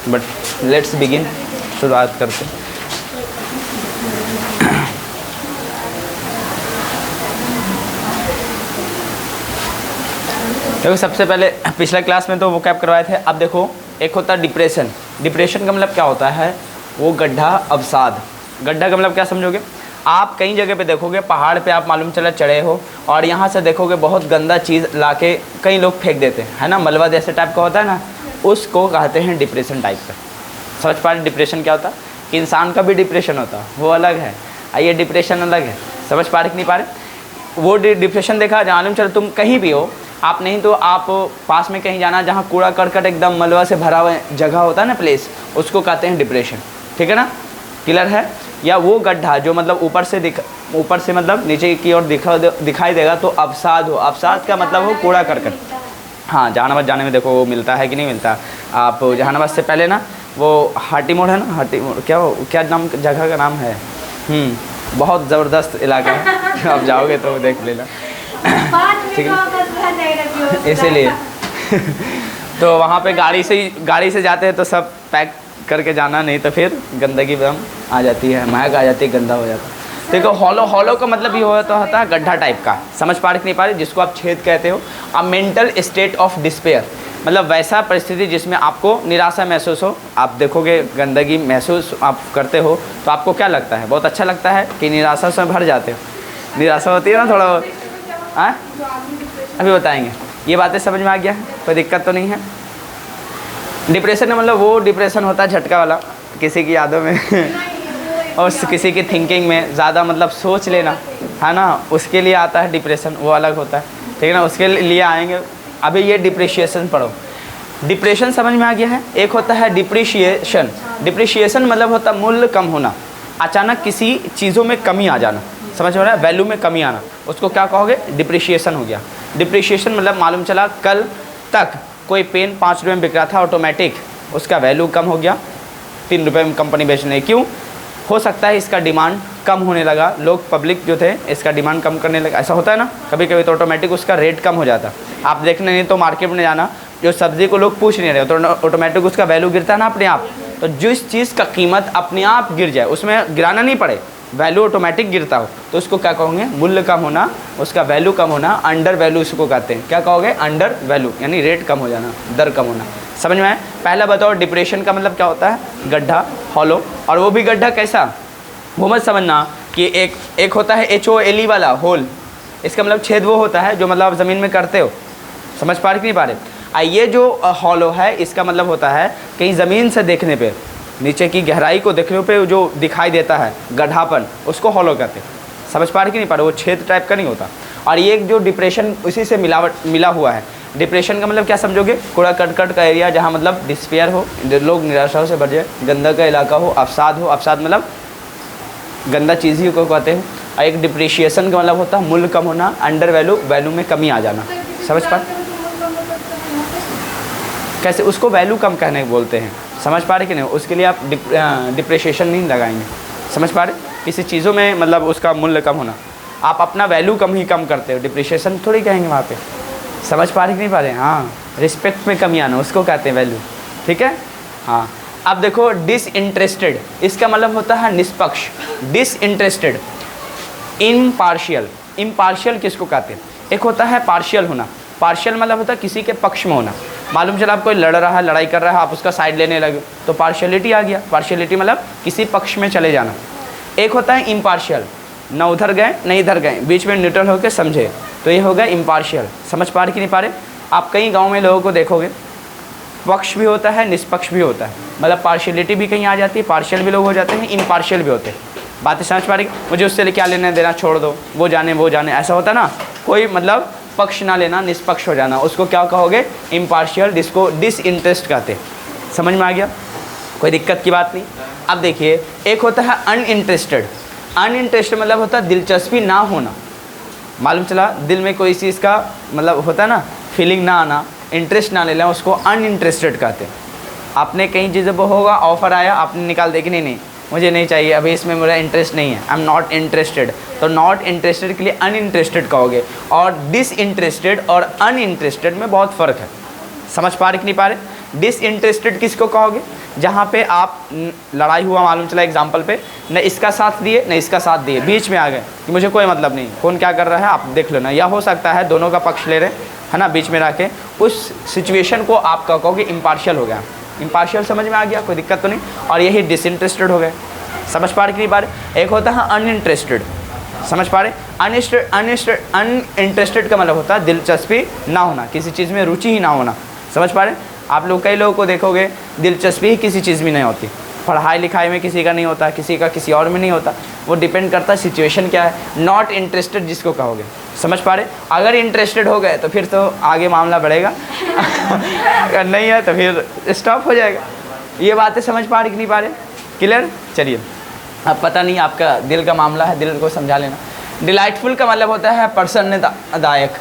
But let's begin, शुरुआत करते। देखो सबसे पहले पिछले क्लास में तो वो कैप करवाए थे। अब देखो एक होता है डिप्रेशन। डिप्रेशन का मतलब क्या होता है? वो गड्ढा अवसाद। गड्ढा का मतलब क्या समझोगे? आप कई जगह पे देखोगे, पहाड़ पे आप मालूम चला चढ़े हो और यहाँ से देखोगे बहुत गंदा चीज़ लाके कई लोग फेंक देते हैं, है ना, मलबा जैसे टाइप का होता है ना, उसको कहते हैं डिप्रेशन टाइप का। समझ पा रहे डिप्रेशन क्या होता है? कि इंसान का भी डिप्रेशन होता है, वो अलग है, ये डिप्रेशन अलग है। समझ पा रहे कि नहीं पा रहे? वो डिप्रेशन देखा, मालूम चलो तुम कहीं भी हो, आप नहीं तो आप पास में कहीं जाना जहाँ कूड़ा करकट एकदम मलबा से भरा हुआ जगह होता है ना, प्लेस, उसको कहते हैं डिप्रेशन। ठीक है ना, क्लियर है? या वो गड्ढा जो मतलब ऊपर से मतलब नीचे की ओर दिखाई देगा तो अवसाद हो। अवसाद का मतलब हो कूड़ा करकट। हाँ, जहानाबाद जाने में देखो वो मिलता है कि नहीं मिलता। आप जहानाबाद से पहले ना वो हाटी मोड़ है ना, हाटी मोड़ क्या नाम जगह का नाम है, बहुत ज़बरदस्त इलाका है आप जाओगे तो देख लेना। ठीक है, इसीलिए तो वहाँ पे गाड़ी से जाते हैं तो सब पैक करके जाना, नहीं तो फिर गंदगी बम आ जाती है, महक आ जाती है, गंदा हो जाता है। देखो हॉलो का मतलब ये होता है गड्ढा टाइप का। समझ पा रहे कि नहीं पा रहे? जिसको आप छेद कहते हो। अ मेंटल स्टेट ऑफ डिस्पेयर, मतलब वैसा परिस्थिति जिसमें आपको निराशा महसूस हो। आप देखोगे गंदगी महसूस आप करते हो तो आपको क्या लगता है? बहुत अच्छा लगता है कि निराशा से भर जाते हो? निराशा होती है ना थोड़ा बहुत। हाँ, अभी बताएंगे। ये बातें समझ में आ गया है? कोई दिक्कत तो नहीं है? डिप्रेशन का मतलब वो डिप्रेशन होता है झटका वाला, किसी की यादों में और किसी की थिंकिंग में ज़्यादा मतलब सोच लेना, है ना, उसके लिए आता है डिप्रेशन, वो अलग होता है। ठीक है ना, उसके लिए आएंगे। अभी ये डिप्रिशिएशन पढ़ो। डिप्रेशन समझ में आ गया है? एक होता है डिप्रिशिएशन। डिप्रिशिएशन मतलब होता है मूल्य कम होना, अचानक किसी चीज़ों में कमी आ जाना। समझ में आ रहा है? वैल्यू में कमी आना, उसको क्या कहोगे? डिप्रिशिएशन हो गया। डिप्रिशिएशन मतलब मालूम चला कल तक कोई पेन 5 रुपये में बिक रहा था, ऑटोमेटिक उसका वैल्यू कम हो गया, 3 रुपये में कंपनी बेचने। क्यों? हो सकता है इसका डिमांड कम होने लगा, लोग पब्लिक जो थे इसका डिमांड कम करने लगा। ऐसा होता है ना कभी कभी, तो ऑटोमेटिक उसका रेट कम हो जाता। आप देखने नहीं तो मार्केट में जाना, जो सब्ज़ी को लोग पूछ नहीं रहे तो ऑटोमेटिक उसका वैल्यू गिरता है ना अपने आप। तो जिस चीज़ का कीमत अपने आप गिर जाए, उसमें गिराना नहीं पड़े, वैल्यू ऑटोमेटिक गिरता हो, तो उसको क्या कहोगे? मूल्य कम होना, उसका वैल्यू कम होना, अंडर वैल्यू उसको कहते हैं। क्या कहोगे? अंडर वैल्यू, यानी रेट कम हो जाना, दर कम होना। समझ में आए? पहला बताओ डिप्रेशन का मतलब क्या होता है? गड्ढा, हॉलो। और वो भी गड्ढा कैसा, वो मत समझना कि एक होता है HOLE वाला होल, इसका मतलब छेद वो होता है जो मतलब आप ज़मीन में करते हो। समझ पा रहे कि नहीं पा रहे? ये जो हॉलो है इसका मतलब होता है कहीं ज़मीन से देखने पे, नीचे की गहराई को देखने पे जो दिखाई देता है गड्ढापन, उसको हॉलो कहते हैं। समझ पा रहे कि नहीं पा रहे? वो छेद टाइप का नहीं होता। और ये जो डिप्रेशन उसी से मिला हुआ है। डिप्रेशन का मतलब क्या समझोगे? कूड़ा करकट का एरिया जहाँ मतलब डिस्पेयर हो, लोग निराशा से भर जाए, गंदा का इलाका हो, अवसाद हो। अवसाद मतलब गंदा चीज़ ही को कहते हैं। और एक डिप्रिशिएशन का मतलब होता है मूल्य कम होना, अंडर वैल्यू में कमी आ जाना। समझ पा कैसे? उसको वैल्यू कम कहने बोलते हैं। समझ पा रहे कि नहीं? उसके लिए आप डिप्रिशिएशन नहीं लगाएंगे। समझ पा रहे? किसी चीज़ों में मतलब उसका मूल्य कम होना, आप अपना वैल्यू कम करते हो, डिप्रिशिएशन थोड़ी कहेंगे वहाँ पे। समझ पा रहे कि नहीं पा रहे? हाँ, रिस्पेक्ट में कमी आना, उसको कहते हैं वैल्यू। ठीक है, हाँ। अब देखो डिसइंटरेस्टेड, इसका मतलब होता है निष्पक्ष। Disinterested, impartial. इम्पार्शियल किसको कहते हैं? एक होता है पार्शियल होना। पार्शियल मतलब होता है किसी के पक्ष में होना। मालूम चला आप कोई लड़ रहा है, लड़ाई कर रहा है, आप उसका साइड लेने लगे तो पार्शियलिटी आ गया। पार्शियलिटी मतलब किसी पक्ष में चले जाना। एक होता है इम्पार्शियल, न उधर गए न इधर गए, बीच में न्यूट्रल होकर समझे, तो ये हो गया इम्पार्शियल। समझ पा रहे कि नहीं पा रहे? आप कई गाँव में लोगों को देखोगे, पक्ष भी होता है, निष्पक्ष भी होता है, मतलब पार्शियलिटी भी कहीं आ जाती है, पार्शियल भी लोग हो जाते हैं, इम्पार्शियल भी होते हैं। बातें समझ पा रही? मुझे उससे क्या लेना देना, छोड़ दो, वो जाने, ऐसा होता ना। कोई मतलब पक्ष ना लेना, निष्पक्ष हो जाना, उसको क्या कहोगे? इम्पार्शियल, जिसको डिसइंटरेस्ट कहते हैं। समझ में आ गया? कोई दिक्कत की बात नहीं। अब देखिए, एक होता है अनइंटरेस्टेड। अनइंटरेस्टेड मतलब होता है दिलचस्पी ना होना। मालूम चला दिल में कोई चीज़ का मतलब होता है ना, फीलिंग ना आना, इंटरेस्ट ना लेना, उसको अनइंटरेस्टेड कहते हैं। आपने कई चीज़ों पर होगा, ऑफ़र आया, आपने निकाल दे कि नहीं मुझे नहीं चाहिए, अभी इसमें मेरा इंटरेस्ट नहीं है, आई एम नॉट इंटरेस्टेड। तो नॉट इंटरेस्टेड के लिए अनइंटरेस्टेड कहोगे। और डिसइंटरेस्टेड और अनइंटरेस्टेड में बहुत फ़र्क है। समझ पा रहे कि नहीं पा रहे? डिसइंटरेस्टेड किसको कहोगे? जहाँ पे आप लड़ाई हुआ मालूम चला एग्जाम्पल पे, न इसका साथ दिए न इसका साथ दिए, बीच में आ गए कि मुझे कोई मतलब नहीं, कौन क्या कर रहा है आप देख लेना, या हो सकता है दोनों का पक्ष ले रहे है ना, बीच में रह के उस सिचुएशन को आप क्या कहोगे? इम्पार्शियल हो गया। इम्पार्शियल समझ में आ गया, कोई दिक्कत तो नहीं। और यही डिसइंटरेस्टेड हो गए। समझ पा रहे कि नहीं पा रहे? एक होता है अनइंटरेस्टेड, समझ पा रहे? अनइंटरेस्टेड का मतलब होता है दिलचस्पी ना होना, किसी चीज़ में रुचि ही ना होना। समझ पा रहे? आप लोग कई लोगों को देखोगे दिलचस्पी ही किसी चीज़ में नहीं होती, पढ़ाई लिखाई में किसी का नहीं होता, किसी का किसी और में नहीं होता, वो डिपेंड करता है सिचुएशन क्या है। नॉट इंटरेस्टेड जिसको कहोगे, समझ पा रहे? अगर इंटरेस्टेड हो गए तो फिर तो आगे मामला बढ़ेगा अगर नहीं है तो फिर स्टॉप हो जाएगा। ये बातें समझ पा रहे कि नहीं पा रहे? क्लियर? चलिए, अब पता नहीं आपका दिल का मामला है, दिल को समझा लेना। डिलाइटफुल का मतलब होता है प्रसन्नदायक,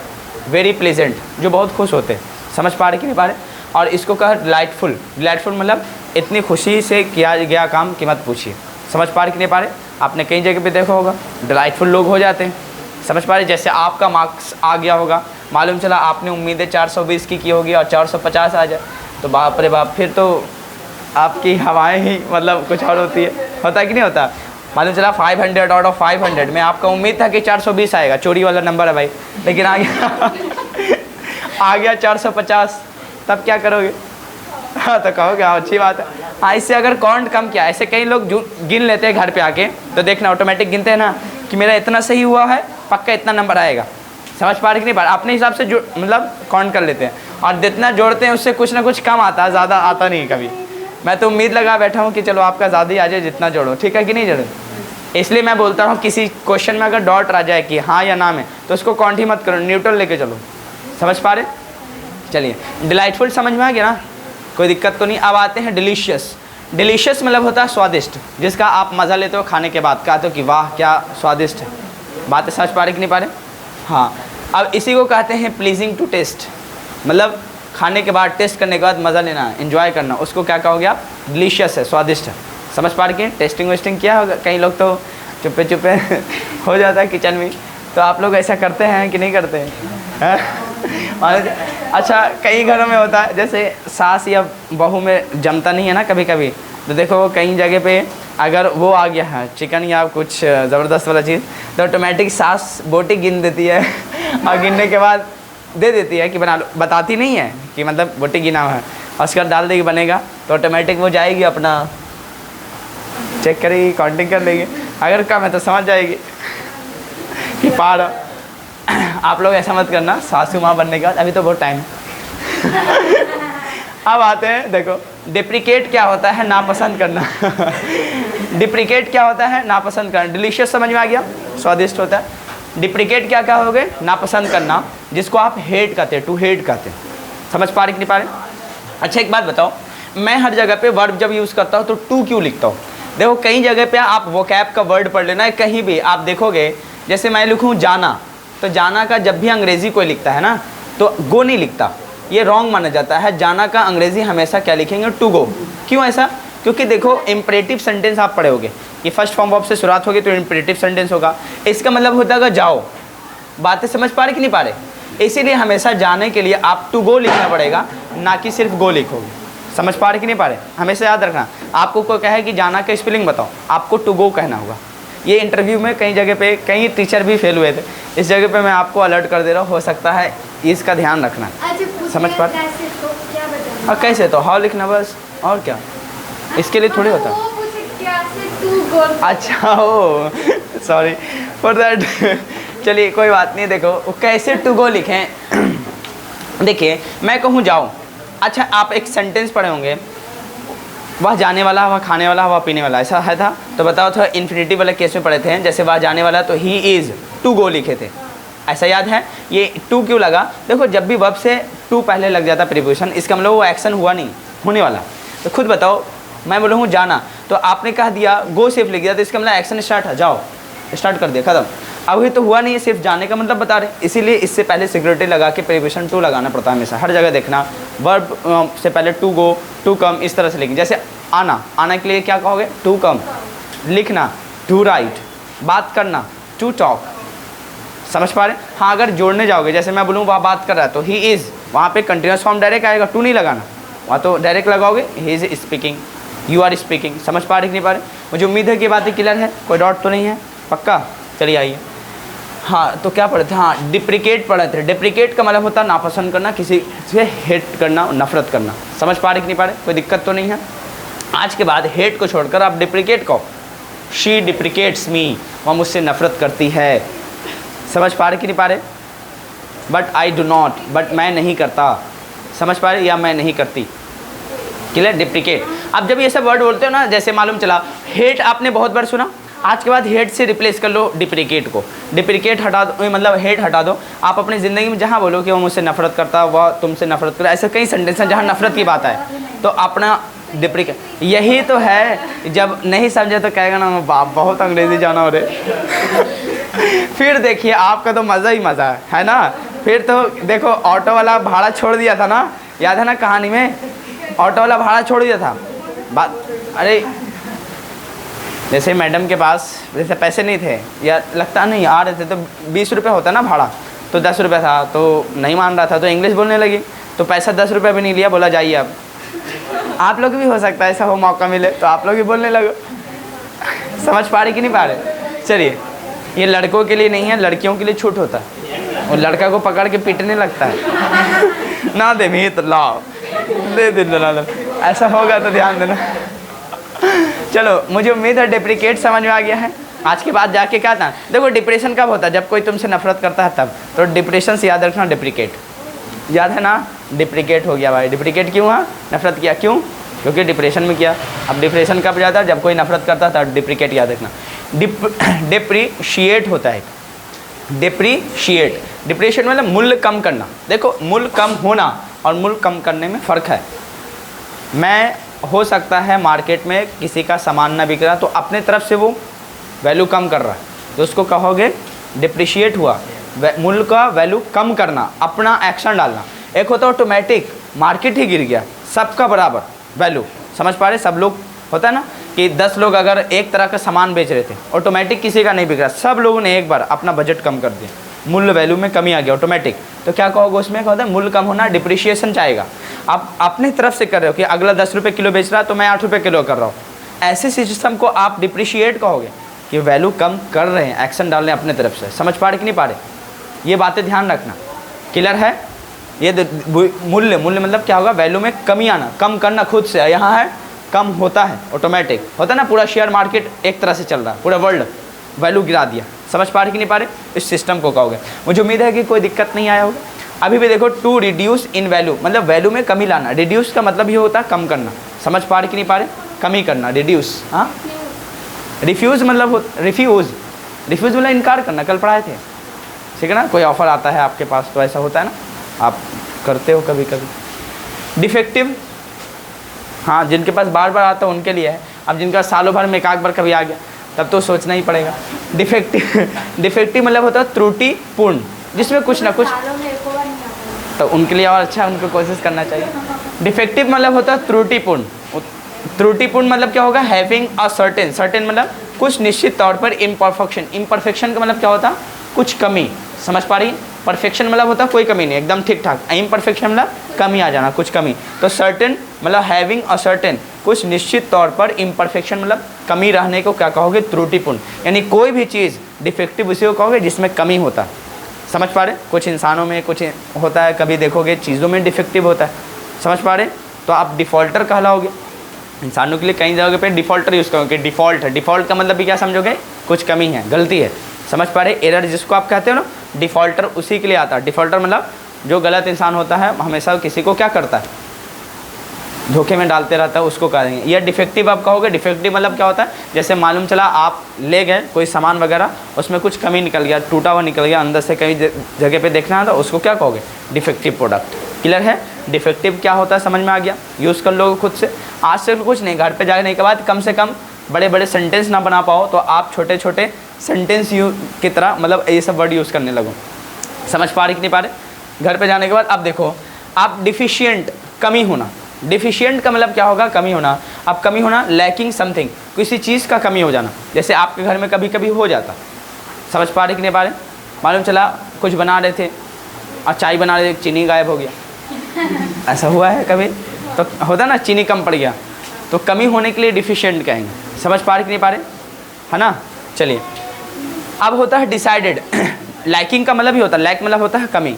वेरी प्लेजेंट, जो बहुत खुश होते हैं। समझ पा रहे कि नहीं पा रहे? और इसको कहा डिलाइटफुल। डिलाइटफुल मतलब इतनी खुशी से किया गया काम कि मत पूछिए। समझ पा रहे कि नहीं पा रहे? आपने कई जगह पे देखा होगा डिलाइटफुल लोग हो जाते हैं। समझ पा रहे? जैसे आपका मार्क्स आ गया होगा, मालूम चला आपने उम्मीदें 420 की होगी और 450 आ जाए, तो बाप रे बाप, फिर तो आपकी हवाएं ही मतलब कुछ और होती है। होता है कि नहीं होता? मालूम चला 500 आउट ऑफ 500 में आपका उम्मीद था कि 420 आएगा, चोरी वाला नंबर है भाई, लेकिन आ गया आ गया 450, तब क्या करोगे? हाँ, तो कहोगे हाँ अच्छी बात है। हाँ, इससे अगर काउंट कम किया, ऐसे कई लोग जो गिन लेते हैं घर पे आके, तो देखना ऑटोमेटिक गिनते हैं ना कि मेरा इतना सही हुआ है, पक्का इतना नंबर आएगा। समझ पा रहे कि नहीं पा रहे? अपने हिसाब से जो मतलब काउंट कर लेते हैं, और जितना जोड़ते हैं उससे कुछ ना कुछ कम आता है, ज़्यादा आता नहीं कभी। मैं तो उम्मीद लगा बैठा हूँ कि चलो आपका ज़्यादा ही आ जाए जितना जोड़ो, ठीक है कि नहीं जोड़ो? इसलिए मैं बोलता हूँ किसी क्वेश्चन में अगर डॉट आ जाए कि हाँ या ना में, तो उसको काउंट ही मत करो, न्यूट्रल लेके चलो। समझ पा रहे? चलिए, डिलाइटफुल समझ में आ गया ना, कोई दिक्कत तो नहीं। अब आते हैं डिलीशियस। डिलीशियस मतलब होता है स्वादिष्ट, जिसका आप मज़ा लेते हो खाने के बाद, कहते हो कि वाह क्या स्वादिष्ट है। बातें समझ पा रहे कि नहीं पा रहे? हाँ, अब इसी को कहते हैं प्लीजिंग टू टेस्ट, मतलब खाने के बाद, टेस्ट करने के बाद मज़ा लेना, एंजॉय करना, उसको क्या कहोगे आप? डिलीशियस है, स्वादिष्ट है। समझ पा रहे? टेस्टिंग वेस्टिंग किया होगा, कई लोग तो चुपे चुपे हो जाता है किचन में, तो आप लोग ऐसा करते हैं कि नहीं करते हैं? अच्छा, कई घरों में होता है, जैसे सास या बहू में जमता नहीं है ना कभी कभी, तो देखो कई जगह पे अगर वो आ गया है चिकन या कुछ ज़बरदस्त वाला चीज़, तो ऑटोमेटिक सास बोटी गिन देती है और गिनने के बाद दे देती है कि बना लो, बताती नहीं है कि मतलब बोटी गिना हुआ है, और उसके बाद डाल देगी बनेगा, तो ऑटोमेटिक वो जाएगी अपना चेक करेगी, काउंटिंग कर लेगी, अगर कम है तो समझ जाएगी कि पार। आप लोग ऐसा मत करना सासू माँ बनने के बाद, अभी तो बहुत टाइम है अब आते हैं, देखो डिप्रिकेट क्या होता है? नापसंद करना डिप्रिकेट क्या होता है? नापसंद करना। डिलीशियस समझ में आ गया, स्वादिष्ट होता है। डिप्रिकेट क्या क्या हो गए? नापसंद करना, जिसको आप हेट कहते हैं, टू हेट कहते हैं। समझ पा रहे कि नहीं पा रहे? अच्छा, एक बात बताओ, मैं हर जगह पे वर्ब जब यूज़ करता हूँ तो टू क्यों लिखता हूँ? देखो कई जगह पे आप वोकैब का वर्ड पढ़ लेना है, कहीं भी आप देखोगे, जैसे मैं लिखूँ जाना, तो जाना का जब भी अंग्रेज़ी कोई लिखता है ना, तो गो नहीं लिखता, ये रॉन्ग माना जाता है। जाना का अंग्रेज़ी हमेशा क्या लिखेंगे? To go. क्यों ऐसा? क्योंकि देखो इम्परेटिव सेंटेंस आप पढ़े होगे, ये फर्स्ट फॉर्म वर्ब से शुरुआत होगी तो इम्परेटिव सेंटेंस होगा, इसका मतलब होता है जाओ। बातें समझ पा रहे कि नहीं पा रहे? इसीलिए हमेशा जाने के लिए आप टू गो लिखना पड़ेगा, ना कि सिर्फ गो लिखोगे। समझ पा रहे कि नहीं पा रहे? हमेशा याद रखना, आपको कोई कहे कि जाना का स्पेलिंग बताओ, आपको टू गो कहना होगा। ये इंटरव्यू में कई जगह पे कई टीचर भी फेल हुए थे, इस जगह पे मैं आपको अलर्ट कर दे रहा हूँ, हो सकता है इसका ध्यान रखना। समझ पा रहे? हाँ, कैसे तो हाउ लिखना बस, और क्या, इसके लिए थोड़ी होता। अच्छा हो, सॉरी फॉर दैट चलिए कोई बात नहीं। देखो कैसे टू गो लिखें देखिए, मैं कहूँ जाओ, अच्छा आप एक सेंटेंस पढ़े होंगे, वह जाने वाला, वह खाने वाला, वह पीने वाला, ऐसा है था? तो बताओ थोड़ा इन्फिनिटिव वाले केस में पढ़े थे, जैसे वह जाने वाला तो ही इज़ टू गो लिखे थे, ऐसा याद है? ये टू क्यों लगा? देखो जब भी वर्ब से टू पहले लग जाता प्रीपोजिशन, इसका मतलब वो एक्शन हुआ नहीं, होने वाला। तो खुद बताओ, मैं बोला हूँ जाना, तो आपने कह दिया गो सिर्फ लिख दिया, तो इसका मतलब एक्शन स्टार्ट है, जाओ स्टार्ट कर दिया, खत्म। अभी तो हुआ नहीं है, सिर्फ जाने का मतलब बता रहे, इसीलिए इससे पहले सिक्योरिटी लगा के प्रीपोजिशन टू लगाना पड़ता है हमेशा, हर जगह देखना। वर्ब से पहले टू गो, टू कम, इस तरह से लिखें। जैसे आना, आना के लिए क्या कहोगे? To come. लिखना टू राइट, बात करना टू टॉक। समझ पा रहे? हाँ, अगर जोड़ने जाओगे, जैसे मैं बोलूँ वह बात कर रहा है तो ही इज़, वहाँ पे कंटिन्यूस फॉर्म डायरेक्ट आएगा, टू नहीं लगाना। वहाँ तो डायरेक्ट लगाओगे he is speaking, you are speaking. समझ पा रहे कि नहीं पा रहे? मुझे उम्मीद है कि बातें क्लियर है, कोई डाउट तो नहीं है, पक्का? चलिए आइए। हाँ तो क्या पढ़े थे? हाँ डिप्रिकेट पढ़े थे। डिप्रिकेट का मतलब होता है नापसंद करना, किसी से हेट करना, नफरत करना। समझ पा रहे कि नहीं पा रहे? कोई दिक्कत तो नहीं है? आज के बाद हेट को छोड़कर आप डिप्रिकेट कहो। शी डिप्रिकेट्स मी, वह मुझसे नफरत करती है। समझ पा रहे कि नहीं पा रहे? But I do not, but मैं नहीं करता। समझ पा रहे? या मैं नहीं करती। क्लियर? डिप्रिकेट। अब जब ये सब वर्ड बोलते हो ना, जैसे मालूम चला हेट आपने बहुत बार सुना, आज के बाद हेट से रिप्लेस कर लो डिप्रिकेट को। डिप्रिकेट हटा दो, मतलब हेट हटा दो। आप अपनी ज़िंदगी में जहाँ बोलो कि वो मुझसे नफरत करता, वह तुमसे नफरत करता, ऐसे कई सेंटेंस हैं जहाँ नफरत की बात है, तो अपना डिप्रिकेट। यही तो है, जब नहीं समझे तो कहेगा ना बाप बहुत अंग्रेजी जाना हो रहे। फिर देखिए आपका तो मज़ा ही मज़ा है ना। फिर तो देखो ऑटो वाला भाड़ा छोड़ दिया था ना, याद है ना कहानी में? ऑटो वाला भाड़ा छोड़ दिया था बात। अरे जैसे मैडम के पास जैसे पैसे नहीं थे, या लगता नहीं आ रहे थे, तो 20 रुपये होता ना भाड़ा, तो 10 रुपये था, तो नहीं मान रहा था, तो इंग्लिश बोलने लगी, तो पैसा 10 रुपये भी नहीं लिया, बोला जाइए अब। आप लोग भी हो सकता है ऐसा हो, मौका मिले तो आप लोग भी बोलने लगो। समझ पा रहे कि नहीं पा रहे? चलिए, ये लड़कों के लिए नहीं है, लड़कियों के लिए छूट होता है, और लड़का को पकड़ के पीटने लगता है ना, दे भी तो लाओ दे दे, ऐसा होगा तो ध्यान देना। चलो, मुझे उम्मीद है डिप्रिकेट समझ में आ गया है। आज के बाद जाके क्या था, देखो डिप्रेशन कब होता है? जब कोई तुमसे नफरत करता है तब। तो डिप्रेशन से याद रखना डिप्रिकेट, याद है ना? डिप्रिकेट हो गया भाई। डिप्रिकेट क्यों हुआ? नफरत किया, क्यों? क्योंकि डिप्रेशन में किया। अब डिप्रेशन कब जाता है? जब कोई नफरत करता था, डिप्रिकेट याद रखना। डिप्रिशिएट होता है, डिप्रिशिएट। डिप्रेशन मतलब मूल्य कम करना। देखो मूल्य कम होना और मूल्य कम करने में फ़र्क है। मैं हो सकता है मार्केट में किसी का सामान ना बिक रहा, तो अपने तरफ से वो वैल्यू कम कर रहा है, तो उसको कहोगे डिप्रिशिएट हुआ। मूल्य का वैल्यू कम करना, अपना एक्शन डालना। एक होता है ऑटोमेटिक, मार्केट ही गिर गया, सबका बराबर वैल्यू। समझ पा रहे? सब लोग होता है ना कि 10 लोग अगर एक तरह का सामान बेच रहे थे, ऑटोमेटिक किसी का नहीं बिक रहा, सब लोगों ने एक बार अपना बजट कम कर दिया, मूल्य वैल्यू में कमी आ गया ऑटोमेटिक। तो क्या कहोगे उसमें? क्या होता है? मूल्य कम होना, डिप्रिशिएशन चाहेगा। आप अपने तरफ से कर रहे हो कि अगला 10 रुपये किलो बेच रहा है, तो मैं 8 रुपये किलो कर रहा हूँ। ऐसे सिस्टम को आप डिप्रिशिएट कहोगे कि वैल्यू कम कर रहे हैं, एक्शन डाल रहे हैं अपने तरफ से। समझ पा रहे कि नहीं पा रहे? ये बातें ध्यान रखना। क्लियर है? ये मूल्य, मूल्य मतलब क्या होगा? वैल्यू में कमी आना, कम करना खुद से। यहाँ है कम होता है, ऑटोमेटिक होता है ना। पूरा शेयर मार्केट एक तरह से चल रहा है, पूरा वर्ल्ड वैल्यू गिरा दिया। समझ पा रहे कि नहीं पा रहे? इस सिस्टम को कहोगे। मुझे उम्मीद है कि कोई दिक्कत नहीं आया होगा। अभी भी देखो, टू रिड्यूस इन वैल्यू मतलब वैल्यू में कमी लाना। रिड्यूस का मतलब ये होता है कम करना। समझ पा रहे कि नहीं पा रहे? कमी करना, रिड्यूस। हाँ, रिफ्यूज़ मतलब रिफ्यूज़, रिफ्यूज़ मतलब इनकार करना। कल पढ़ाए थे, ठीक है ना? कोई ऑफ़र आता है आपके पास तो ऐसा होता है ना, आप करते हो कभी कभी। डिफेक्टिव, हाँ, जिनके पास बार बार आता है उनके लिए है। अब जिनका सालों भर में एक बार कभी आ गया, तब तो सोचना ही पड़ेगा। डिफेक्टिव, डिफेक्टिव मतलब होता है त्रुटिपूर्ण, जिसमें कुछ ना कुछ, तो उनके लिए और अच्छा, उनको कोशिश करना चाहिए। डिफेक्टिव मतलब होता है त्रुटिपूर्ण। त्रुटिपूर्ण मतलब क्या होगा? हैविंग अ सर्टेन, सर्टेन मतलब कुछ निश्चित तौर पर। इम्परफेक्शन, इम्परफेक्शन का मतलब क्या होता है? कुछ कमी। समझ पा रही? परफेक्शन मतलब होता है कोई कमी नहीं, एकदम ठीक ठाक। इम्परफेक्शन मतलब कमी आ जाना, कुछ कमी। तो सर्टेन मतलब हैविंग अ सर्टेन, कुछ निश्चित तौर पर। इम्परफेक्शन मतलब कमी रहने को क्या कहोगे? त्रुटिपूर्ण। यानी कोई भी चीज़ डिफेक्टिव उसी को कहोगे जिसमें कमी होता है। समझ पा रहे? कुछ इंसानों में कुछ होता है, कभी देखोगे चीज़ों में डिफेक्टिव होता है। समझ पा रहे? तो आप डिफ़ॉल्टर कहलाओगे। इंसानों के लिए कई जगह पे डिफ़ॉल्टर यूज़ करोगे। डिफ़ॉल्ट है, डिफ़ॉल्ट का मतलब भी क्या समझोगे? कुछ कमी है, गलती है। समझ पा रहे? एरर जिसको आप कहते हो ना, डिफ़ॉल्टर उसी के लिए आता है। डिफ़ॉल्टर मतलब जो गलत इंसान होता है, हमेशा किसी को क्या करता है? धोखे में डालते रहता है, उसको कहेंगे। या डिफेक्टिव आप कहोगे। डिफेक्टिव मतलब क्या होता है? जैसे मालूम चला आप ले गए कोई सामान वगैरह, उसमें कुछ कमी निकल गया, टूटा हुआ निकल गया, अंदर से कई जगह पे देखना है, तो उसको क्या कहोगे? Defective product. क्लियर है? डिफेक्टिव क्या होता है समझ में आ गया? यूज़ कर लोगे खुद से। आज से कुछ नहीं, घर पे जाने के बाद कम से कम बड़े बड़े सेंटेंस ना बना पाओ, तो आप छोटे छोटे सेंटेंस की तरह मतलब ये सब वर्ड यूज़ करने लगो। समझ पा रहे कि नहीं पा रहे? घर पे जाने के बाद अब देखो, आप डिफिशिएंट, कमी होना। डिफिशिएंट का मतलब क्या होगा? कमी होना। अब कमी होना, लैकिंग समथिंग, किसी चीज़ का कमी हो जाना। जैसे आपके घर में कभी कभी हो जाता। समझ पा रहे कि नहीं पा रहे? मालूम चला कुछ बना रहे थे और चाय बना रहे थे, चीनी गायब हो गया। ऐसा हुआ है कभी? तो होता ना चीनी कम पड़ गया, तो कमी होने के लिए डिफिशिएंट कहेंगे। समझ पा रहे कि नहीं पा रहे, है ना। चलिए अब होता है डिसाइडेड। लैकिंग का मतलब ही होता है, लैक मतलब होता है कमी,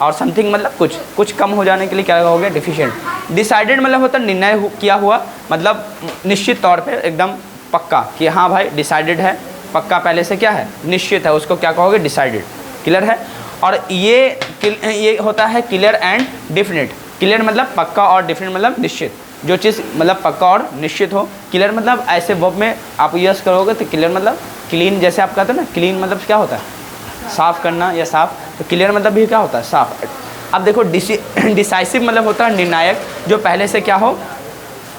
और समथिंग मतलब कुछ कम हो जाने के लिए क्या हो गया, डिफिशिएंट। डिसाइडेड मतलब होता है निर्णय किया हुआ, मतलब निश्चित तौर पे एकदम पक्का कि हाँ भाई डिसाइडेड है, पक्का पहले से क्या है, निश्चित है, उसको क्या कहोगे, डिसाइडेड। क्लियर है। और ये होता है क्लियर एंड डिफिनिट। क्लियर मतलब पक्का और डिफिनिट मतलब निश्चित, जो चीज़ मतलब पक्का और निश्चित हो। क्लियर मतलब ऐसे वर्ब में आप यूज़ करोगे तो क्लियर मतलब क्लीन, जैसे आप कहते हो ना, क्लीन मतलब क्या होता है, साफ़ करना या साफ़, तो क्लियर मतलब भी क्या होता है, साफ़। अब देखो डिसाइसिव मतलब होता है निर्णायक, जो पहले से क्या हो,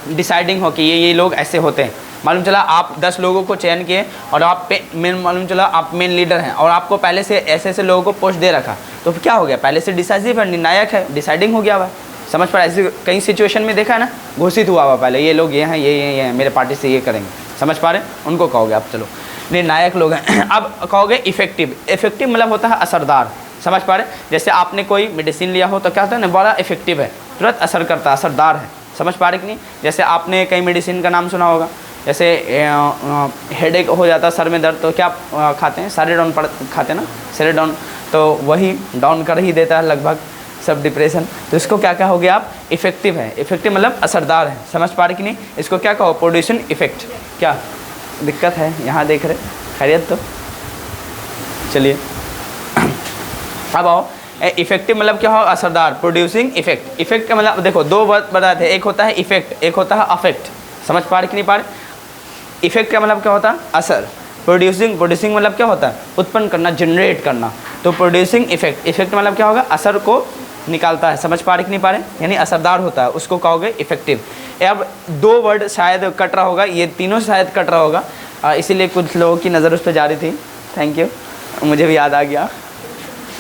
डिसाइडिंग हो कि ये लोग ऐसे होते हैं। मालूम चला आप 10 लोगों को चयन किए और आप मालूम चला आप मेन लीडर हैं और आपको पहले से ऐसे ऐसे लोगों को पोस्ट दे रखा, तो क्या हो गया, पहले से डिसाइसिव है, निर्णायक है, डिसाइडिंग हो गया हुआ। समझ पड़ा। ऐसे कई सिचुएशन में देखा है ना, घोषित हुआ हुआ पहले, ये लोग ये हैं, ये हैं, मेरे पार्टी से ये करेंगे। समझ पा रहे, उनको कहोगे आप। चलो निर्णायक लोग हैं। अब कहोगे इफेक्टिव। इफेक्टिव मतलब होता है असरदार। समझ पा रहे, जैसे आपने कोई मेडिसिन लिया हो तो क्या होता है ना, बड़ा इफेक्टिव है, तुरंत असर करता है, असरदार है। समझ पा रहे कि नहीं। जैसे आपने कई मेडिसिन का नाम सुना होगा, जैसे हेडेक हो जाता है, सर में दर्द, तो क्या खाते हैं, सेरेडॉन खाते हैं ना, सेरेडॉन, तो वही डाउन कर ही देता है लगभग सब डिप्रेशन। तो इसको क्या कहोगे आप, इफेक्टिव है। इफेक्टिव मतलब असरदार है। समझ पा रहे कि नहीं। इसको क्या कहो, प्रोड्यूसिंग इफेक्ट। क्या दिक्कत है यहाँ देख रहे, खैरियत तो। चलिए अब आओ, इफेक्टिव मतलब क्या हो, असरदार, प्रोड्यूसिंग इफेक्ट। इफेक्ट का मतलब देखो दो वर्ड बताए थे, एक होता है इफेक्ट, एक होता है अफेक्ट। समझ पा रहे कि नहीं पा रहे। इफेक्ट का मतलब क्या होता है, असर। प्रोड्यूसिंग मतलब क्या होता है, उत्पन्न करना, जनरेट करना। तो प्रोड्यूसिंग इफेक्ट, इफेक्ट मतलब क्या होगा, असर को निकालता है। समझ पा रहे कि नहीं पा रहे, यानी असरदार होता है, उसको कहोगे इफेक्टिव। अब 2 वर्ड शायद कट रहा होगा, ये तीनों शायद कट रहा होगा, इसीलिए कुछ लोगों की नज़र उस पर जा रही थी। थैंक यू, मुझे भी याद आ गया,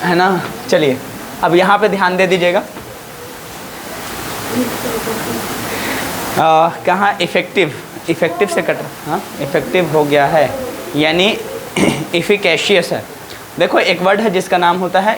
है ना। चलिए अब यहाँ पे ध्यान दे दीजिएगा, कहाँ इफेक्टिव, इफेक्टिव से कट रहा, हाँ इफेक्टिव हो गया है, यानी इफिकेशियस है। देखो एक वर्ड है जिसका नाम होता है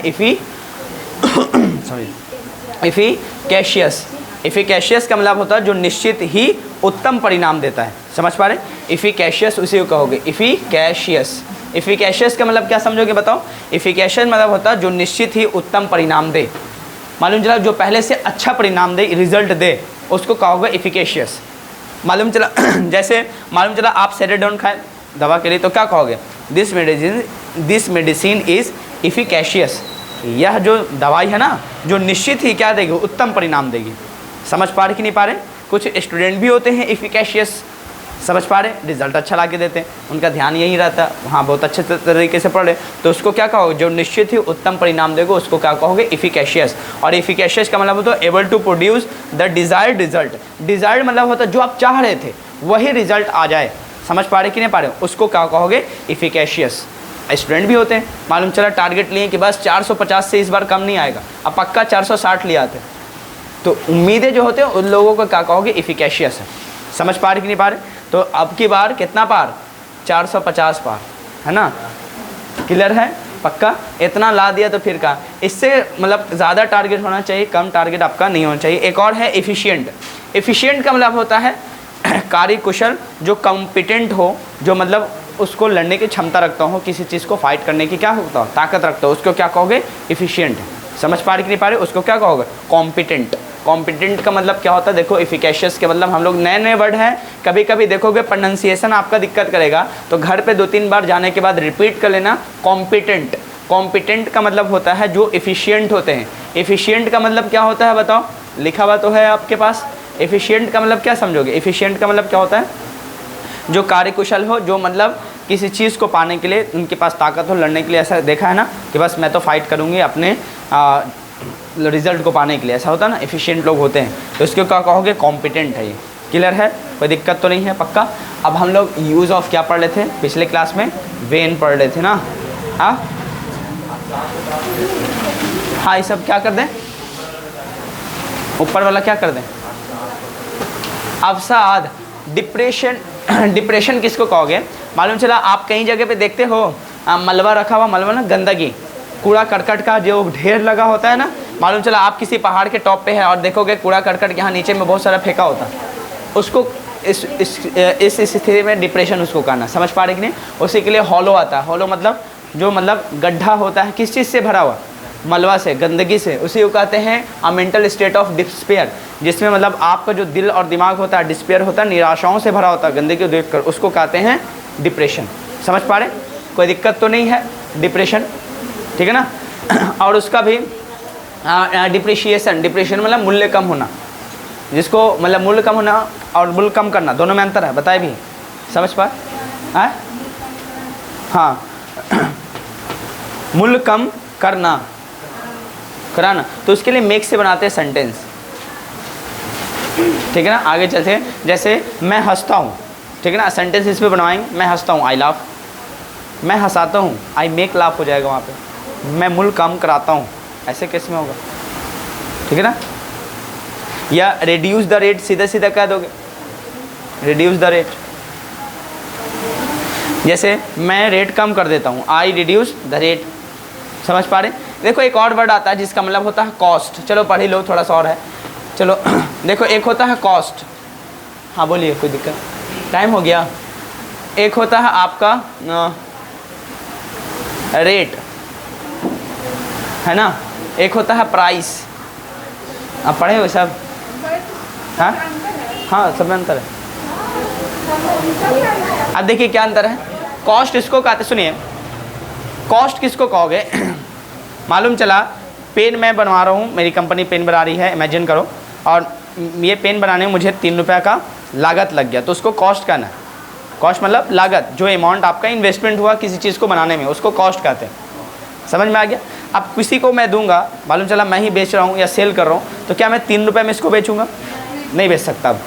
इफिकेशियस। इफिकेशियस का मतलब होता है जो निश्चित ही उत्तम परिणाम देता है। समझ पा रहे, इफिकेशियस उसी को कहोगे, इफिकेशियस। इफिकेशियस का मतलब क्या समझोगे बताओ। इफिकेशियस मतलब होता है जो निश्चित ही उत्तम परिणाम दे, मालूम चला जो पहले से अच्छा परिणाम दे, रिजल्ट दे, उसको कहोगे इफिकेशियस। मालूम चला जैसे मालूम चला आप सेरेडोन खाएं दवा के लिए, तो क्या कहोगे, दिस मेडिसिन इज़ इफिकेशियस। यह जो दवाई है ना, जो निश्चित ही क्या देगी, उत्तम परिणाम देगी। समझ पा रहे कि नहीं पा रहे। कुछ स्टूडेंट भी होते हैं इफिकेशियस, समझ पा रहे, रिजल्ट अच्छा ला के देते हैं, उनका ध्यान यही रहता है, हाँ बहुत अच्छे तरीके से पढ़ रहे, तो उसको क्या कहोगे, जो निश्चित ही उत्तम परिणाम देगा उसको क्या कहोगे, इफिकेशियस। और इफिकेशियस का मतलब होता है able to produce the desired result. Desired मतलब होता है जो आप चाह रहे थे वही रिजल्ट आ जाए। समझ पा रहे कि नहीं पा रहे, उसको क्या कहोगे, इफिकेशियस। स्टूडेंट भी होते हैं, मालूम चला टारगेट लिए कि बस 450 से इस बार कम नहीं आएगा, अब पक्का 460 ले आते, तो उम्मीदें जो होते हैं उन लोगों को क्या कहोगे, इफिकेशियस है। समझ पा रहे कि नहीं पा रहे। तो अब की बार कितना पार, 450 पार, है ना। क्लियर है, पक्का इतना ला दिया तो फिर का, इससे मतलब ज़्यादा टारगेट होना चाहिए, कम टारगेट आपका नहीं होना चाहिए। एक और है एफिशिएंट। एफिशिएंट का मतलब होता है कार्यकुशल, जो कॉम्पिटेंट हो, जो मतलब उसको लड़ने की क्षमता रखता हो, किसी चीज़ को फाइट करने की क्या होता हो, ताकत रखता हो, उसको क्या कहोगे, एफिशिएंट। समझ पा रहे कि नहीं पा रहे, उसको क्या कहोगे, कॉम्पिटेंट। कॉम्पिटेंट का मतलब क्या होता है, देखो एफिकेशियस के मतलब हम लोग नए नए वर्ड हैं, कभी कभी देखोगे प्रोनाउंसिएशन आपका दिक्कत करेगा, तो घर पे 2-3 बार जाने के बाद रिपीट कर लेना। कॉम्पिटेंट, कॉम्पिटेंट का मतलब होता है जो एफिशिएंट होते हैं। एफिशिएंट का मतलब क्या होता है बताओ, लिखा हुआ तो है आपके पास। एफिशिएंट का मतलब क्या समझोगे, एफिशिएंट का मतलब क्या होता है, जो कार्यकुशल हो, जो मतलब किसी चीज़ को पाने के लिए उनके पास ताकत हो, लड़ने के लिए। ऐसा देखा है ना कि बस मैं तो फाइट करूँगी अपने रिजल्ट को पाने के लिए, ऐसा होता है ना, एफिशिएंट लोग होते हैं, तो इसको क्या कहोगे, कॉम्पिटेंट है ये। क्लियर है, कोई दिक्कत तो नहीं है, पक्का। अब हम लोग यूज़ ऑफ क्या पढ़ रहे थे पिछले क्लास में, वेन पढ़ रहे थे ना। हाँ ये सब क्या कर दें, ऊपर वाला क्या कर दें, अवसाद। डिप्रेशन, डिप्रेशन किसको कहोगे, मालूम चला आप कई जगह पे देखते हो मलबा रखा हुआ, मलबा ना गंदगी, कूड़ा करकट का जो ढेर लगा होता है ना, मालूम चला आप किसी पहाड़ के टॉप पे है और देखोगे कूड़ा करकट यहाँ नीचे में बहुत सारा फेंका होता, उसको इस स्थिति में डिप्रेशन उसको कहना, समझ पा रहे कि नहीं। उसी के लिए हॉलो आता है। हॉलो मतलब जो मतलब गड्ढा होता है, किस चीज़ से भरा हुआ, मलबा से, गंदगी से, उसी को कहते हैं अ मेंटल स्टेट ऑफ डिस्पेयर, जिसमें मतलब आपका जो दिल और दिमाग होता है डिस्पेयर होता है, निराशाओं से भरा होता है, गंदगी को देख कर, उसको कहते हैं डिप्रेशन। समझ पा रहे, कोई दिक्कत तो नहीं है डिप्रेशन, ठीक है ना। और उसका भी डिप्रिशिएशन, डिप्रेशन मतलब मूल्य कम होना, जिसको मतलब मूल्य कम होना और मूल्य कम करना दोनों में अंतर है, बताए भी, समझ पा हाँ। मूल्य कम करना, कराना, तो उसके लिए मेक से बनाते हैं सेंटेंस, ठीक है ना। आगे चलते हैं, जैसे मैं हंसता हूँ, ठीक है ना, सेंटेंस इस पर बनवाएंगे, मैं हंसता हूँ, आई लाफ, मैं हंसाता हूँ, आई मेक लाफ हो जाएगा वहाँ पे, मैं मूल्य कम कराता हूँ, ऐसे केस में होगा, ठीक है ना। या रिड्यूस द रेट, सीधा सीधा कह दोगे रिड्यूस द रेट, जैसे मैं रेट कम कर देता हूँ, आई रिड्यूस द रेट, समझ पा रहे। देखो एक और वर्ड आता है जिसका मतलब होता है कॉस्ट, चलो पढ़ ही लो, थोड़ा सा और है, चलो देखो एक होता है कॉस्ट, हाँ बोलिए, कोई दिक्कत, टाइम हो गया। एक होता है आपका रेट, है ना, एक होता है प्राइस, आप पढ़े हो सब, हाँ हाँ सब में अंतर है। अब देखिए क्या अंतर है, कॉस्ट इसको कहते, सुनिए कॉस्ट किसको कहोगे मालूम चला पेन मैं बनवा रहा हूँ, मेरी कंपनी पेन बना रही है, इमेजिन करो, और ये पेन बनाने में मुझे 3 रुपये का लागत लग गया, तो उसको कॉस्ट कहना है। कॉस्ट मतलब लागत, जो अमाउंट आपका इन्वेस्टमेंट हुआ किसी चीज़ को बनाने में, उसको कॉस्ट कहते हैं, समझ में आ गया। अब किसी को मैं दूंगा, मालूम चला मैं ही बेच रहा हूँ या सेल कर रहा हूँ, तो क्या मैं 3 रुपये में इसको बेचूंगा, नहीं बेच सकता। अब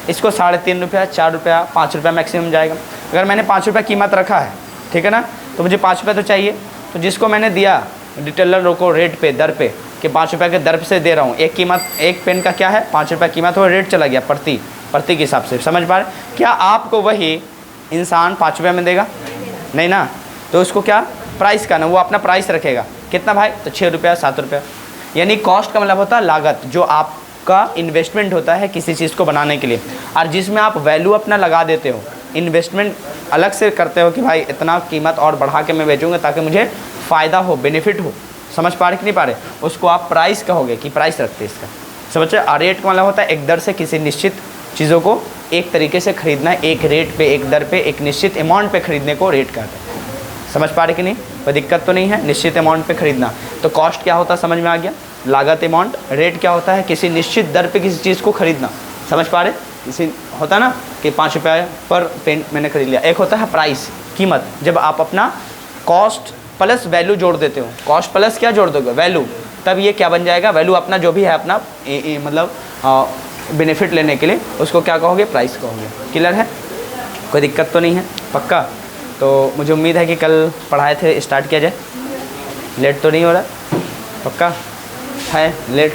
इसको 3.5 रुपया, 4 रुपया, 5 रुपया मैक्सिमम जाएगा। अगर मैंने 5 रुपया कीमत रखा है, ठीक है ना, तो मुझे 5 रुपये तो चाहिए, तो जिसको मैंने दिया रिटेलर को रेट पे, दर पे, कि 5 रुपये के दर से दे रहा हूँ, एक कीमत, एक पेन का क्या है 5 रुपया कीमत, वो रेट चला गया प्रति के हिसाब से, समझ पा रहे। क्या आपको वही इंसान 5 रुपये में देगा, नहीं ना, तो उसको क्या प्राइस का ना, वो अपना प्राइस रखेगा, कितना भाई, तो 6 रुपया, 7 रुपया। यानी कॉस्ट का मतलब होता है लागत, जो आपका इन्वेस्टमेंट होता है किसी चीज़ को बनाने के लिए, और जिसमें आप वैल्यू अपना लगा देते हो, इन्वेस्टमेंट अलग से करते हो कि भाई इतना कीमत और बढ़ा के मैं बेचूंगा ताकि मुझे फ़ायदा हो, बेनिफिट हो, समझ पा रहे कि नहीं पा रहे, उसको आप प्राइस कहोगे कि प्राइस रखते हैं इसका, समझ रहे। रेट का मतलब होता है एक दर से किसी निश्चित चीज़ों को एक तरीके से खरीदना, एक रेट पे, एक दर पे, एक निश्चित अमाउंट पे खरीदने को रेट कहते हैं, समझ पा रहे कि नहीं, कोई दिक्कत तो नहीं है, निश्चित अमाउंट पे खरीदना। तो कॉस्ट क्या होता है समझ में आ गया, लागत अमाउंट, रेट क्या होता है किसी निश्चित दर पे किसी चीज़ को खरीदना, समझ पा रहे। किसी होता ना कि 5 रुपये पर पेन मैंने खरीद लिया। एक होता है प्राइस, कीमत, जब आप अपना कॉस्ट प्लस वैल्यू जोड़ देते हो, कॉस्ट प्लस क्या जोड़ दोगे, वैल्यू, तब ये क्या बन जाएगा, वैल्यू अपना जो भी है अपना मतलब बेनिफिट लेने के लिए उसको क्या कहोगे, प्राइस कहोगे। क्लियर है, कोई दिक्कत तो नहीं है, पक्का। तो मुझे उम्मीद है कि कल पढ़ाए थे स्टार्ट किया जाए, लेट तो नहीं हो रहा, पक्का है लेट।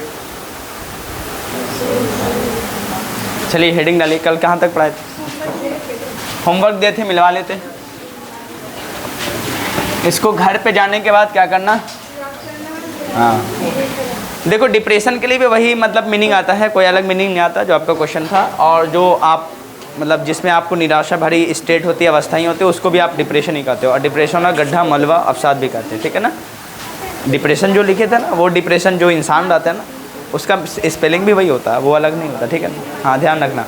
चलिए हेडिंग डालिए, कल कहाँ तक पढ़ाए थे, होमवर्क दिए थे, मिलवा लेते। इसको घर पे जाने के बाद क्या करना, हाँ देखो डिप्रेशन के लिए भी वही मतलब मीनिंग आता है, कोई अलग मीनिंग नहीं आता, जो आपका क्वेश्चन था। और जो आप मतलब जिसमें आपको निराशा भरी स्टेट होती है, अवस्थाएं होती है, उसको भी आप डिप्रेशन ही कहते हो। और डिप्रेशन का गड्ढा, मलबा, अवसाद भी कहते हैं, ठीक है ना। डिप्रेशन जो लिखे थे ना, वो डिप्रेशन जो इंसान रहता है ना, उसका स्पेलिंग भी वही होता है, वो अलग नहीं होता, ठीक है ना, हाँ ध्यान रखना।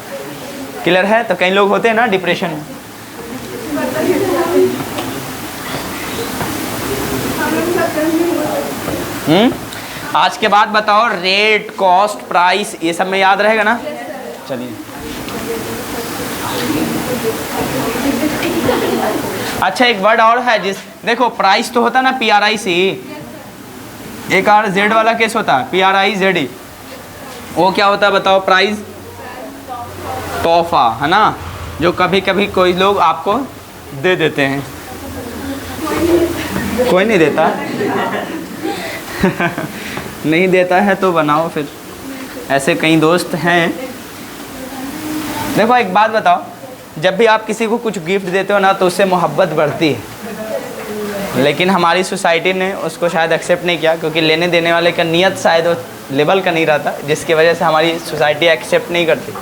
क्लियर है। तो कई लोग होते हैं ना डिप्रेशन में, आज के बाद बताओ रेट, कॉस्ट, प्राइस, ये सब में याद रहेगा ना। चलिए अच्छा एक वर्ड और है जिस, देखो प्राइस तो होता ना PRIC, एक और जेड वाला केस होता है PRIZE, वो क्या होता है बताओ, प्राइस, तोहफा, है ना, जो कभी कभी कोई लोग आपको दे देते हैं, कोई नहीं देता नहीं देता है तो बनाओ फिर, ऐसे कई दोस्त हैं। देखो एक बात बताओ, जब भी आप किसी को कुछ गिफ्ट देते हो ना, तो उससे मोहब्बत बढ़ती है, लेकिन हमारी सोसाइटी ने उसको शायद एक्सेप्ट नहीं किया, क्योंकि लेने देने वाले का नियत शायद वो लेवल का नहीं रहता, जिसकी वजह से हमारी सोसाइटी एक्सेप्ट नहीं करती।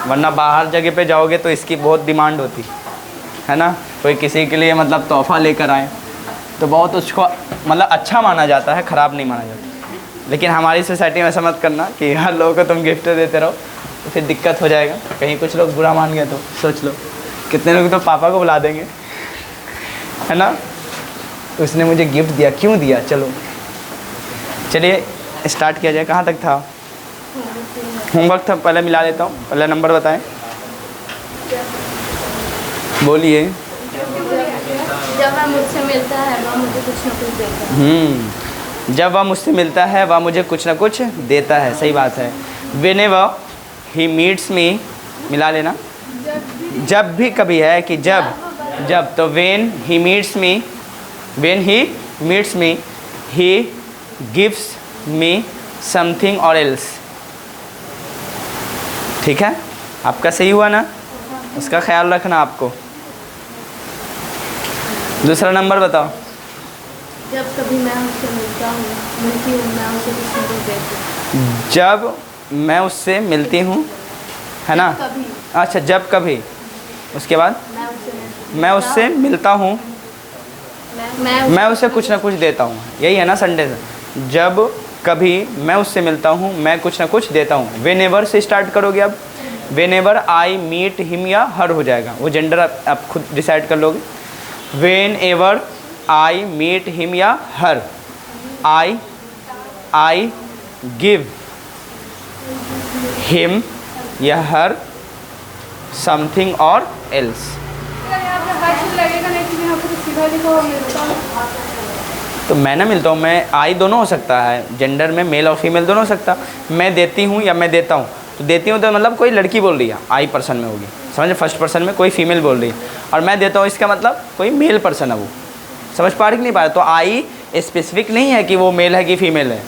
वरना बाहर जगह पे जाओगे तो इसकी बहुत डिमांड होती है ना। कोई किसी के लिए मतलब तोहफ़ा लेकर आए तो बहुत उसको मतलब अच्छा माना जाता है, ख़राब नहीं माना जाता। लेकिन हमारी सोसाइटी में ऐसा मत करना कि हर लोगों को तुम गिफ्ट देते रहो, तो फिर दिक्कत हो जाएगा। कहीं कुछ लोग बुरा मान गए तो सोच लो, कितने लोग तो पापा को बुला देंगे, है ना, उसने मुझे गिफ्ट दिया, क्यों दिया। चलो चलिए स्टार्ट किया जाए। कहाँ तक था? होमवर्क था, पहले मिला लेता हूँ। पहले नंबर बताएं, बोलिए। जब वह मुझसे मिलता है वह मुझे कुछ न कुछ देता है। जब वह मुझसे मिलता है वह मुझे कुछ ना कुछ देता है। सही बात है। Whenever he meets me, मिला लेना। जब भी कभी है कि जब तो when he meets me he gives me something or else। ठीक है, आपका सही हुआ ना, उसका ख्याल रखना आपको। दूसरा नंबर बताओ। जब कभी मैं उससे मिलती हूँ मैं उसे कुछ न कुछ देती हूँ। जब मैं उससे मिलती हूँ, है ना। कभी। अच्छा, जब कभी, उसके बाद मैं उससे मिलता हूँ मैं उसे कुछ ना कुछ देता हूँ। यही है ना संडे से। जब कभी मैं उससे मिलता हूँ मैं कुछ ना कुछ देता हूँ। Whenever से स्टार्ट करोगे अब। Whenever I meet him या हर हो जाएगा, वो जेंडर आप खुद डिसाइड कर लोगे। Whenever I meet him या हर, I give him या हर something or else। तो मैं ना मिलता हूँ, मैं आई दोनों हो सकता है, जेंडर में मेल और फीमेल दोनों हो सकता है। मैं देती हूँ या मैं देता हूँ, तो देती हूँ तो मतलब कोई लड़की बोल रही है, आई पर्सन में होगी, समझ, फर्स्ट पर्सन में कोई फीमेल बोल रही है। और मैं देता हूँ, इसका मतलब कोई मेल पर्सन है, वो समझ पा रही कि नहीं पा रहे। तो आई स्पेसिफिक नहीं है कि वो मेल है कि फीमेल है,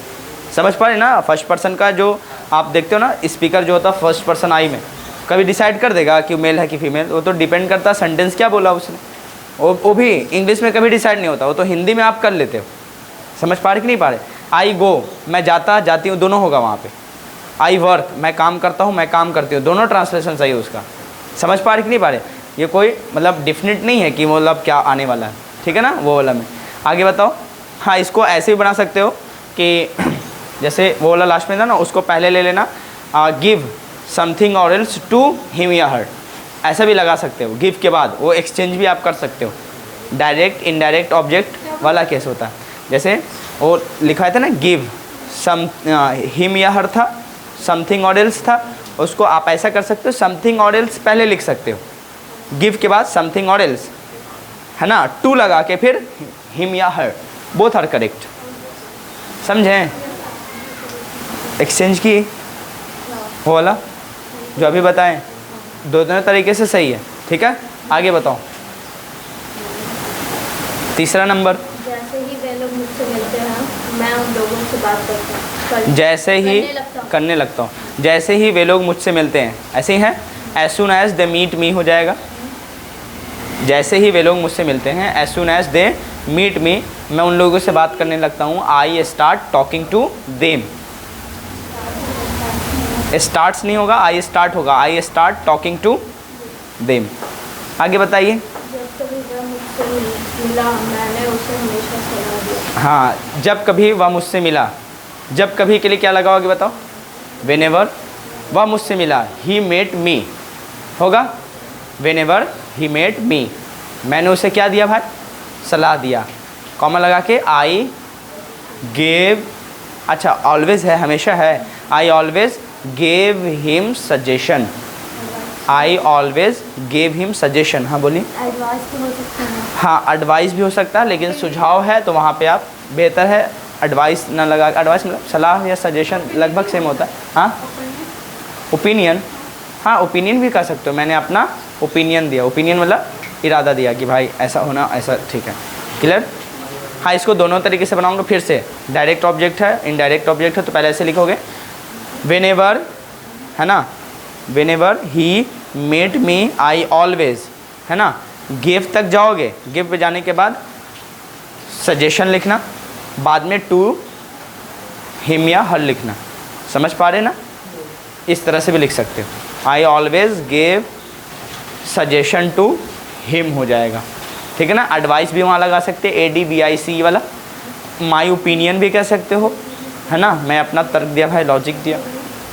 समझ पा रहे ना। फर्स्ट पर्सन का जो आप देखते हो ना स्पीकर जो होता है फर्स्ट पर्सन आई में, कभी डिसाइड कर देगा कि मेल है कि फीमेल। वो तो डिपेंड करता है सेंटेंस क्या बोला उसने। वो भी इंग्लिश में कभी डिसाइड नहीं होता, वो तो हिंदी में आप कर लेते हो। समझ पा रहे कि नहीं पा रहे। आई गो, मैं जाता जाती हूँ, दोनों होगा वहाँ पे। आई वर्क, मैं काम करता हूँ मैं काम करती हूँ, दोनों ट्रांसलेशन सही है उसका। समझ पा रहे कि नहीं पा रहे। ये कोई मतलब डिफिनिट नहीं है कि मतलब क्या आने वाला है, ठीक है ना, वो वाला में। आगे बताओ। हाँ, इसको ऐसे भी बना सकते हो कि जैसे वो वाला लास्ट में था ना, उसको पहले ले लेना, गिव समथिंग और एल्स टू हिम या हर, ऐसा भी लगा सकते हो। गिव के बाद वो एक्सचेंज भी आप कर सकते हो। डायरेक्ट इनडायरेक्ट ऑब्जेक्ट वाला केस होता है। जैसे वो लिखा था ना, गिव सम हिम या हर था, समथिंग और एल्स था, उसको आप ऐसा कर सकते हो, समथिंग और एल्स पहले लिख सकते हो, गिव के बाद समथिंग और एल्स, है ना, टू लगा के फिर हिम या हर, बोथ आर करेक्ट। समझें एक्सचेंज की वो वाला जो अभी बताएं, दोनों तरीके से सही है, ठीक है। आगे बताओ। तीसरा नंबर। जैसे ही वे लोग मुझसे मिलते हैं मैं उन लोगों से बात करता हूँ। जैसे ही करने लगता हूँ। जैसे ही वे लोग मुझसे मिलते हैं, ऐसे ही है। As soon as they meet me हो जाएगा। जैसे ही वे लोग मुझसे मिलते हैं, as soon as they meet me, मैं उन लोगों से बात करने लगता हूँ। I start talking to them. Starts नहीं होगा, आई स्टार्ट होगा। I start talking to them. आगे बताइए। जब कभी वह मुझसे मिला मैंने उसे हमेशा सलाह दी। हाँ, जब कभी वह मुझसे मिला, जब कभी के लिए क्या लगा होगा बताओ। व्हेनेवर वह मुझसे मिला, ही मेट मी होगा। व्हेनेवर ही मेट मी, मैंने उसे क्या दिया भाई, सलाह दिया। कॉमा लगा के आई गेव, अच्छा ऑलवेज है, हमेशा है। आई ऑलवेज गेव हिम सजेशन। आई ऑलवेज गेव हिम सजेशन। हाँ बोलिए। एडवाइस तो हो सकता है। हाँ, एडवाइस भी हो सकता है, लेकिन सुझाव है तो वहाँ पे आप बेहतर है एडवाइस ना लगा। एडवाइस मतलब सलाह या सजेशन लगभग सेम होता है। हाँ, ओपिनियन, हाँ ओपिनियन भी कर सकते हो। मैंने अपना ओपिनियन दिया। ओपिनियन मतलब इरादा दिया कि भाई ऐसा होना, ऐसा ठीक है, क्लियर। हाँ, इसको दोनों तरीके से बनाऊंगा फिर से। डायरेक्ट ऑब्जेक्ट है, इनडायरेक्ट ऑब्जेक्ट है, तो पहले ऐसे लिखोगे व्हेनेवर, है ना, whenever he met me I always, है ना। गिव तक जाओगे, गिव पे जाने के बाद सजेशन लिखना, बाद में टू हिम या हर लिखना। समझ पा रहे ना? इस तरह से भी लिख सकते हो। I always gave suggestion to him हो जाएगा, ठीक है ना। एडवाइस भी वहाँ लगा सकते हैं, ADVIC वाला। माई ओपिनियन भी कह सकते हो, है ना। मैं अपना तर्क दिया भाई, लॉजिक दिया,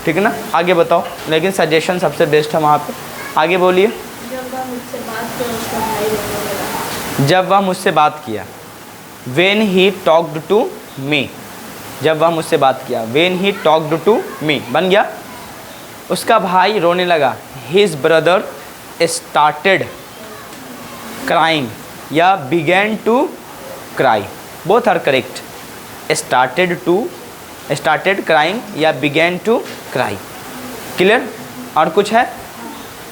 ठीक है ना। आगे बताओ, लेकिन सजेशन सबसे बेस्ट है वहाँ पे। आगे बोलिए। जब वह मुझसे बात किया उसका भाई रोने लगा। जब वह मुझसे बात किया, when he talked to me. जब वह मुझसे बात किया, when he talked to me बन गया। उसका भाई रोने लगा, हिज ब्रदर स्टार्टेड क्राइंग या began to cry, both are correct. Started crying या बिगैन टू क्राई। क्लियर? और कुछ है?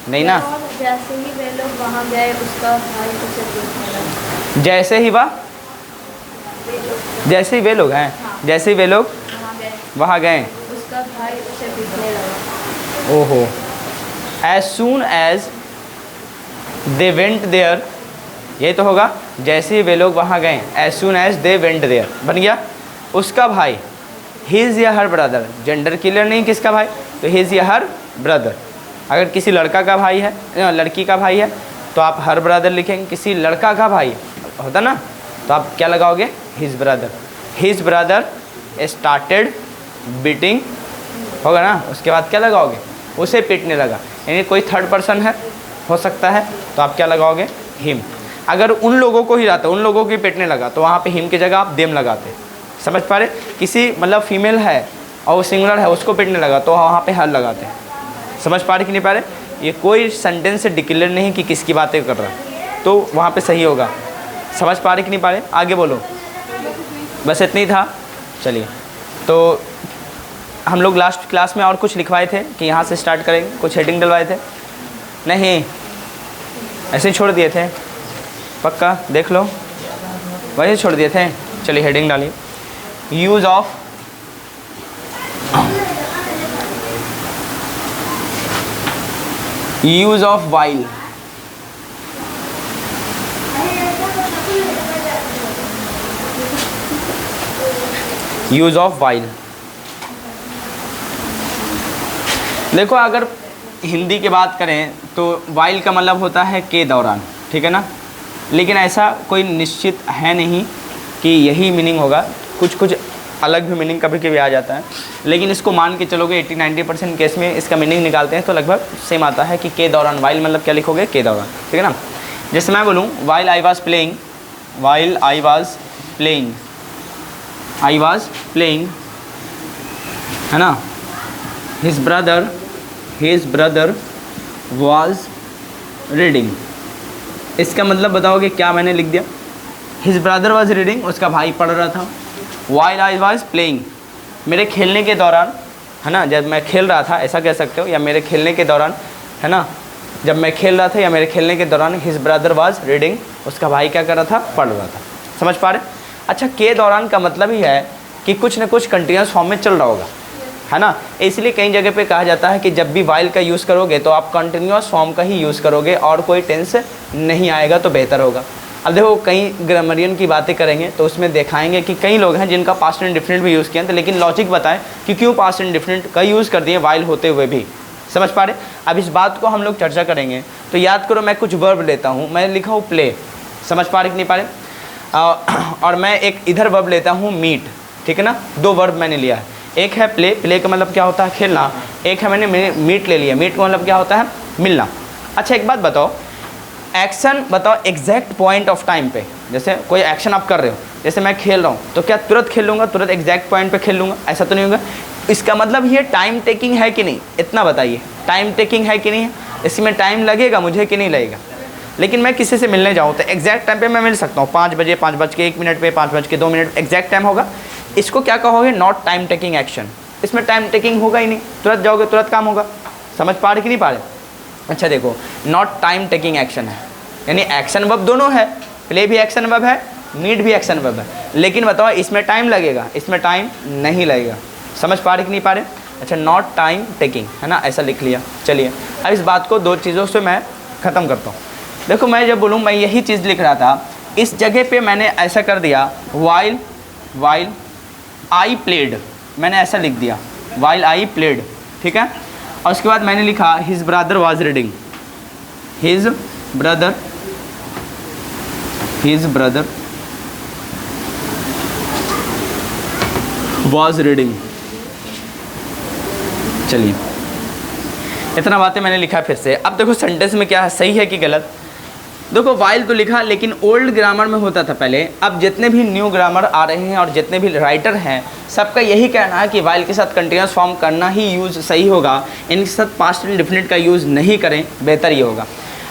नहीं ना। और जैसे ही वे लोग वहाँ गए उसका भाई उसे देखने लगा। जैसे ही वे लोग हैं, जैसे ही वे लोग वहाँ गए उसका भाई उसे देखने लगा। ओहो। As soon as they went there, ये तो होगा जैसे ही वे लोग वहाँ गए। As soon as they went there बन गया। उसका भाई, हिज या हर ब्रदर, जेंडर क्लियर नहीं किसका भाई, तो हिज या हर ब्रदर। अगर किसी लड़का का भाई है, लड़की का भाई है, तो आप हर ब्रदर लिखेंगे। किसी लड़का का भाई होता ना, तो आप क्या लगाओगे? His brother. His brother started beating होगा ना, उसके बाद क्या लगाओगे? उसे पीटने लगा। यानी कोई थर्ड पर्सन है, हो सकता है, तो आप क्या लगाओगे? हिम। अगर उन लोगों को ही रहता, उन लोगों को पीटने लगा, तो वहाँ पे हिम की जगह आप देम लगाते। समझ पा रहे? किसी मतलब फीमेल है और वो सिंगुलर है, उसको पीटने लगा, तो वहाँ पे हर लगाते हैं। समझ पा रहे कि नहीं पा रहे? ये कोई सेंटेंस से डिक्लेयर नहीं कि किसकी बातें कर रहा है, तो वहाँ पे सही होगा। समझ पा रहे कि नहीं पा रहे? आगे बोलो। बस इतना ही था। चलिए, तो हम लोग लास्ट क्लास में और कुछ लिखवाए थे कि यहाँ से स्टार्ट करेंगे, कुछ हेडिंग डलवाए थे? नहीं, ऐसे ही छोड़ दिए थे? पक्का देख लो, वही छोड़ दिए थे। चलिए हेडिंग डालिए। Use of while. Use of while. देखो, अगर हिंदी की बात करें तो वाइल का मतलब होता है के दौरान, ठीक है ना। लेकिन ऐसा कोई निश्चित है नहीं कि यही मीनिंग होगा, कुछ कुछ अलग भी मीनिंग कभी कभी आ जाता है। लेकिन इसको मान के चलोगे 80-90% केस में इसका मीनिंग निकालते हैं तो लगभग सेम आता है कि के दौरान। वाइल मतलब क्या लिखोगे? के दौरान, ठीक है ना। जैसे मैं बोलूँ while I was playing, while I was playing, I was playing, है ना। His brother was reading. इसका मतलब बताओगे क्या मैंने लिख दिया? हिज ब्रदर वाज रीडिंग, उसका भाई पढ़ रहा था। वाइल आई वाज प्लेइंग, मेरे खेलने के दौरान, है ना, जब मैं खेल रहा था, ऐसा कह सकते हो, या मेरे खेलने के दौरान, है ना, जब मैं खेल रहा था या मेरे खेलने के दौरान हिज ब्रदर वाज रीडिंग, उसका भाई क्या कर रहा था? पढ़ रहा था। समझ पा रहे? अच्छा, के दौरान का मतलब ही है कि कुछ न कुछ कंटिन्यूस फॉर्म में चल रहा होगा, है ना। इसलिए कई जगह पे कहा जाता है कि जब भी वाइल का यूज़ करोगे तो आप कंटिन्यूस फॉर्म का ही यूज़ करोगे और कोई टेंस नहीं आएगा तो बेहतर होगा। अब देखो, कई ग्रामरियन की बातें करेंगे तो उसमें दिखाएंगे कि कई लोग हैं जिनका पास्ट एंड डिफरेंट भी यूज़ किया, तो लेकिन लॉजिक बताएं कि क्यों पास्ट एंड डिफरेंट का यूज़ कर दिए वाइल होते हुए भी। समझ पा रहे? अब इस बात को हम लोग चर्चा करेंगे। तो याद करो, मैं कुछ वर्ब लेता हूँ, मैं लिखा हूँ प्ले। समझ पा रहे कि नहीं पा रहे? और मैं एक इधर वर्ब लेता हूँ मीट, ठीक है ना। दो वर्ब मैंने लिया है, एक है प्ले, प्ले का मतलब क्या होता है? खेलना। एक है मैंने मीट ले लिया, मीट का मतलब क्या होता है? मिलना। अच्छा, एक बात बताओ, एक्शन बताओ एग्जैक्ट पॉइंट ऑफ टाइम पे। जैसे कोई एक्शन आप कर रहे हो, जैसे मैं खेल रहा हूँ, तो क्या तुरंत खेल लूँगा, तुरंत एग्जैक्ट पॉइंट पे खेल लूँगा? ऐसा तो नहीं होगा। इसका मतलब ये टाइम टेकिंग है कि नहीं, इतना बताइए। टाइम टेकिंग है कि नहीं है? इसमें टाइम लगेगा मुझे कि नहीं लगेगा? लेकिन मैं किसी से मिलने जाऊँ तो एग्जैक्ट टाइम पे मैं मिल सकता हूँ, 5 बजे 5:01 पे, 5:02 एग्जैक्ट टाइम होगा। इसको क्या कहोगे? Not time taking action. इसमें टाइम टेकिंग होगा ही नहीं, तुरंत जाओगे तुरंत काम होगा। समझ पा रहे कि नहीं पा रहे? अच्छा देखो, नॉट टाइम टेकिंग एक्शन है, यानी एक्शन वर्ब दोनों है, प्ले भी एक्शन वर्ब है, मीट भी एक्शन वर्ब है। लेकिन बताओ इसमें टाइम लगेगा, इसमें टाइम नहीं लगेगा। समझ पा रहे कि नहीं पा रहे? अच्छा, नॉट टाइम टेकिंग, है ना, ऐसा लिख लिया। चलिए, अब इस बात को दो चीज़ों से मैं ख़त्म करता हूँ। देखो, मैं जब बोलूँ, मैं यही चीज़ लिख रहा था इस जगह पे मैंने ऐसा कर दिया वाइल आई प्लेड, मैंने ऐसा लिख दिया वाइल आई प्लेड, ठीक है। और उसके बाद मैंने लिखा his brother was reading, his brother was reading. चलिए इतना बातें मैंने लिखा फिर से। अब देखो सेंटेंस में क्या है, सही है कि गलत। देखो वाइल तो लिखा, लेकिन ओल्ड ग्रामर में होता था पहले। अब जितने भी न्यू ग्रामर आ रहे हैं और जितने भी राइटर हैं, सबका यही कहना है कि वाइल के साथ कंटिन्यूस फॉर्म करना ही यूज़ सही होगा, इनके साथ पास्ट इंडेफिनिट का यूज़ नहीं करें, बेहतर ये होगा।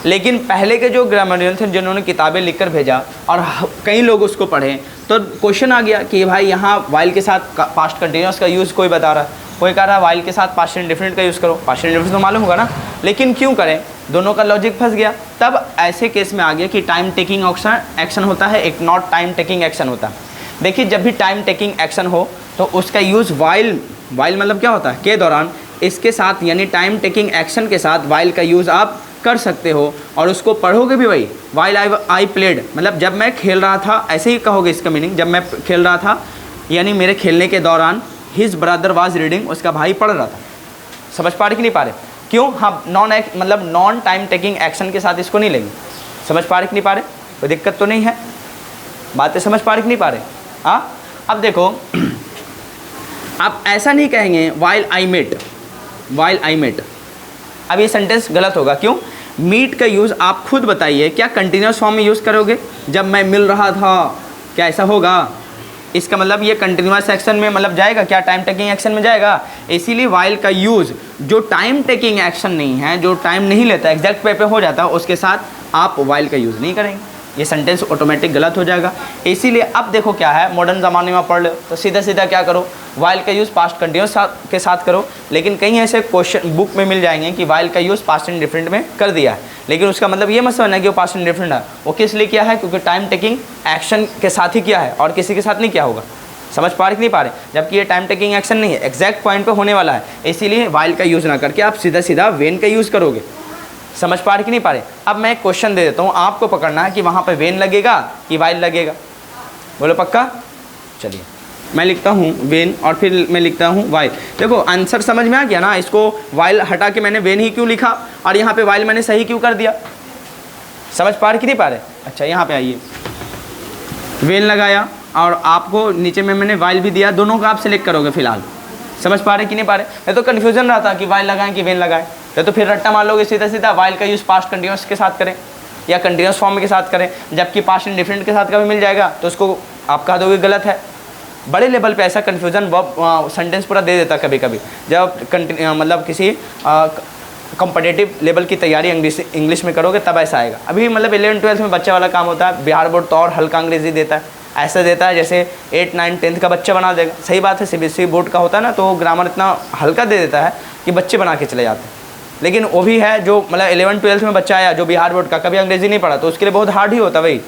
लेकिन पहले के जो ग्रामरियन थे जिन्होंने किताबें लिखकर भेजा और कई लोग उसको पढ़े, तो क्वेश्चन आ गया कि भाई यहाँ वाइल के साथ पास्ट कंटिन्यूस का यूज़ कोई बता रहा है, कोई कह रहा है वाइल के साथ पास्ट इंडेफिनिट का यूज़ करो। पास्ट इंडेफिनिट तो मालूम होगा ना, लेकिन क्यों करें, दोनों का लॉजिक फंस गया। तब ऐसे केस में आ गया कि टाइम टेकिंग एक्शन होता है, एक नॉट टाइम टेकिंग एक्शन होता है। देखिए जब भी टाइम टेकिंग एक्शन हो तो उसका यूज़ वाइल मतलब क्या होता है, के दौरान, इसके साथ यानी टाइम टेकिंग एक्शन के साथ वाइल का यूज़ आप कर सकते हो। और उसको पढ़ोगे भी वही वाइल आई प्लेड, मतलब जब मैं खेल रहा था, ऐसे ही कहोगे इसका मीनिंग, जब मैं खेल रहा था यानी मेरे खेलने के दौरान हिज ब्रदर वाज रीडिंग, उसका भाई पढ़ रहा था। समझ पा रहे कि नहीं पा रहे? क्यों? हाँ, नॉन टाइम टेकिंग एक्शन के साथ इसको नहीं लेंगे। समझ पा रहे कि नहीं पा रहे? कोई दिक्कत तो नहीं है? बातें समझ पा रहे कि नहीं पा रहे? हाँ, अब देखो आप ऐसा नहीं कहेंगे वाइल आई मेट, अब ये सेंटेंस गलत होगा। क्यों? मीट का यूज़ आप खुद बताइए, क्या कंटिन्यूस फॉर्म में यूज़ करोगे? जब मैं मिल रहा था, क्या ऐसा होगा? इसका मतलब ये कंटिन्यूस एक्शन में मतलब जाएगा क्या? टाइम टेकिंग एक्शन में जाएगा। इसीलिए वाइल का यूज़ जो टाइम टेकिंग एक्शन नहीं है, जो टाइम नहीं लेता, एग्जैक्ट पे हो जाता है, उसके साथ आप वाइल का यूज़ नहीं करेंगे। ये सेंटेंस ऑटोमेटिक गलत हो जाएगा। इसीलिए अब देखो क्या है, मॉडर्न ज़माने में पढ़ लो तो सीधा सीधा क्या करो, वाइल का यूज़ पास्ट कंटिन्यूस के साथ करो। लेकिन कहीं ऐसे क्वेश्चन बुक में मिल जाएंगे कि वाइल का यूज़ पास्ट इंडेफिनिट में कर दिया है, लेकिन उसका मतलब ये मत समझना कि वो पास्ट इंडेफिनिट है। वो किस लिए किया है? क्योंकि टाइम टेकिंग एक्शन के साथ ही किया है और किसी के साथ नहीं किया होगा। समझ पा रहे कि नहीं पा रहे? जबकि ये टाइम टेकिंग एक्शन नहीं है, एग्जैक्ट पॉइंट पे होने वाला है। इसीलिए वाइल का यूज़ ना करके आप सीधा सीधा वेन का यूज़ करोगे। समझ पा रहे कि नहीं पा रहे? अब मैं एक क्वेश्चन दे देता हूँ, आपको पकड़ना है कि वहाँ पे वेन लगेगा कि वाइल लगेगा। बोलो पक्का? चलिए मैं लिखता हूँ वेन और फिर मैं लिखता हूँ वाइल। देखो आंसर समझ में आ गया ना? इसको वाइल हटा के मैंने वेन ही क्यों लिखा और यहाँ पे वाइल मैंने सही क्यों कर दिया? समझ पा रहे कि नहीं पा रहे? अच्छा यहाँ पे आइए, वेन लगाया और आपको नीचे में मैंने वाइल भी दिया, दोनों का आप सिलेक्ट करोगे फिलहाल। समझ पा रहे कि नहीं पा रहे? ये तो कन्फ्यूजन रहा था कि वाइल लगाएं कि वेन लगाएं, तो फिर रट्टा मार लोगे सीधा सीधा वाइल का यूज़ पास्ट कंटिन्यूस के साथ करें या कंटिन्यूस फॉर्म के साथ करें, जबकि पास्ट इंडेफिनिट के साथ का भी मिल जाएगा तो उसको आप कह दोगे गलत है। बड़े लेवल पे ऐसा कन्फ्यूजन सेंटेंस पूरा दे देता कभी कभी, जब मतलब किसी कॉम्पिटिटिव लेवल की तैयारी इंग्लिश में करोगे तब ऐसा आएगा। अभी मतलब 11th-12th में बच्चे वाला काम होता है, बिहार बोर्ड तो और हल्का अंग्रेजी देता है, ऐसा देता है जैसे 8, 9, 10th का बच्चा बना देगा। सही बात है, CBSE बोर्ड का होता है ना, तो ग्रामर इतना हल्का दे देता है कि बच्चे बना के चले जाते हैं। लेकिन वो भी है जो मतलब 11th-12th में बच्चा आया जो बिहार बोर्ड का कभी अंग्रेजी नहीं पढ़ा, तो उसके लिए बहुत हार्ड ही होता है भाई।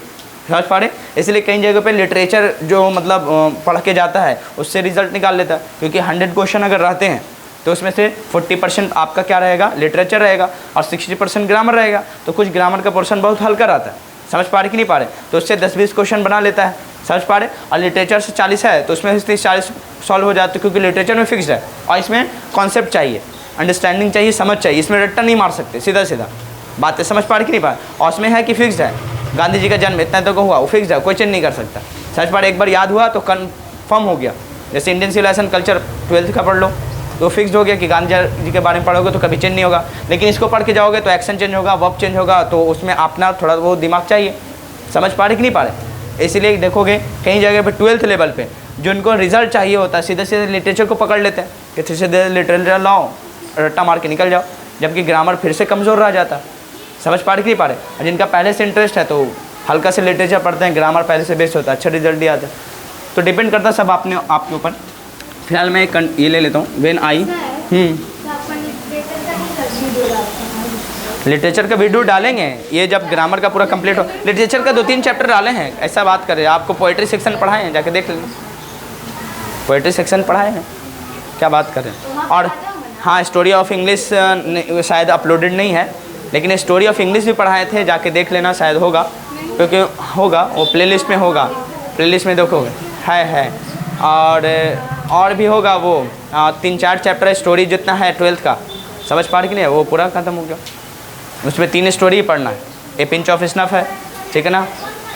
समझ पा रहे? इसलिए कई जगह पे लिटरेचर जो मतलब पढ़ के जाता है उससे रिजल्ट निकाल लेता है, क्योंकि 100 क्वेश्चन अगर रहते हैं तो उसमें से 40% आपका क्या रहेगा, लिटरेचर रहेगा, और 60% ग्रामर रहेगा। तो कुछ ग्रामर का पोर्शन बहुत हल्का रहता है। समझ पा रहे कि नहीं पा रहे? तो उससे 10-20 क्वेश्चन बना लेता है। समझ पा रहे? और लिटरेचर से 40 है तो उसमें से 40 सॉल्व हो जाते हैं, क्योंकि लिटरेचर में फिक्स्ड है और इसमें कॉन्सेप्ट चाहिए, अंडरस्टैंडिंग चाहिए, समझ चाहिए। इसमें रट्टा नहीं मार सकते, सीधा सीधा बातें समझ पा रहे कि नहीं पा रहे? और उसमें है कि फिक्स्ड है, गांधी जी का जन्म इतना तो हुआ, वो फिक्स्ड है, कोई चेंज नहीं कर सकता। समझ पा रहे? एक बार याद हुआ तो कन्फर्म हो गया। जैसे इंडियन सिविलाइजेशन कल्चर 12th का पढ़ लो तो फिक्स्ड हो गया कि गांधी जी के बारे में पढ़ोगे तो कभी चेंज नहीं होगा। लेकिन इसको पढ़ के जाओगे तो एक्शन चेंज होगा, वर्ब चेंज होगा, तो उसमें अपना थोड़ा वो दिमाग चाहिए। समझ पा रहे कि नहीं पा रहे? इसलिए देखोगे कई जगह पे 12th लेवल पे जिनको रिजल्ट चाहिए होता है सीधे सीधे लिटरेचर को पकड़ लेते हैं कि सीधे लिटरेचर लाओ, रट्टा मार के निकल जाओ, जबकि ग्रामर फिर से कमज़ोर रह जाता है। समझ पा रहे कि नहीं पा रहे? और जिनका पहले से इंटरेस्ट है तो हल्का से लिटरेचर पढ़ते हैं, ग्रामर पहले से बेस्ट होता है, अच्छा रिजल्ट भी आता है। तो डिपेंड करता है सब आपके ऊपर। फिलहाल मैं ये ले लेता हूँ, वेन आई। लिटरेचर का वीडियो डालेंगे ये जब ग्रामर का पूरा कंप्लीट हो। लिटरेचर का 2-3 चैप्टर डाले हैं, ऐसा बात करें। आपको पोइट्री सेक्शन पढ़ाए हैं, जाके देख लेंगे, पोइट्री सेक्शन पढ़ाए हैं, क्या बात करें। और हाँ, स्टोरी ऑफ इंग्लिश शायद अपलोडेड नहीं है, लेकिन स्टोरी ऑफ इंग्लिश भी पढ़ाए थे, जाके देख लेना, शायद होगा। क्योंकि होगा वो प्लेलिस्ट में होगा, प्लेलिस्ट में देखोगे है। और भी होगा वो 3-4 चैप्टर स्टोरी जितना है 12th का, समझ पा रहे कि नहीं, वो पूरा ख़त्म हो गया। उसमें 3 स्टोरी ही पढ़ना है, ए पिंच ऑफ स्नफ है, ठीक है ना।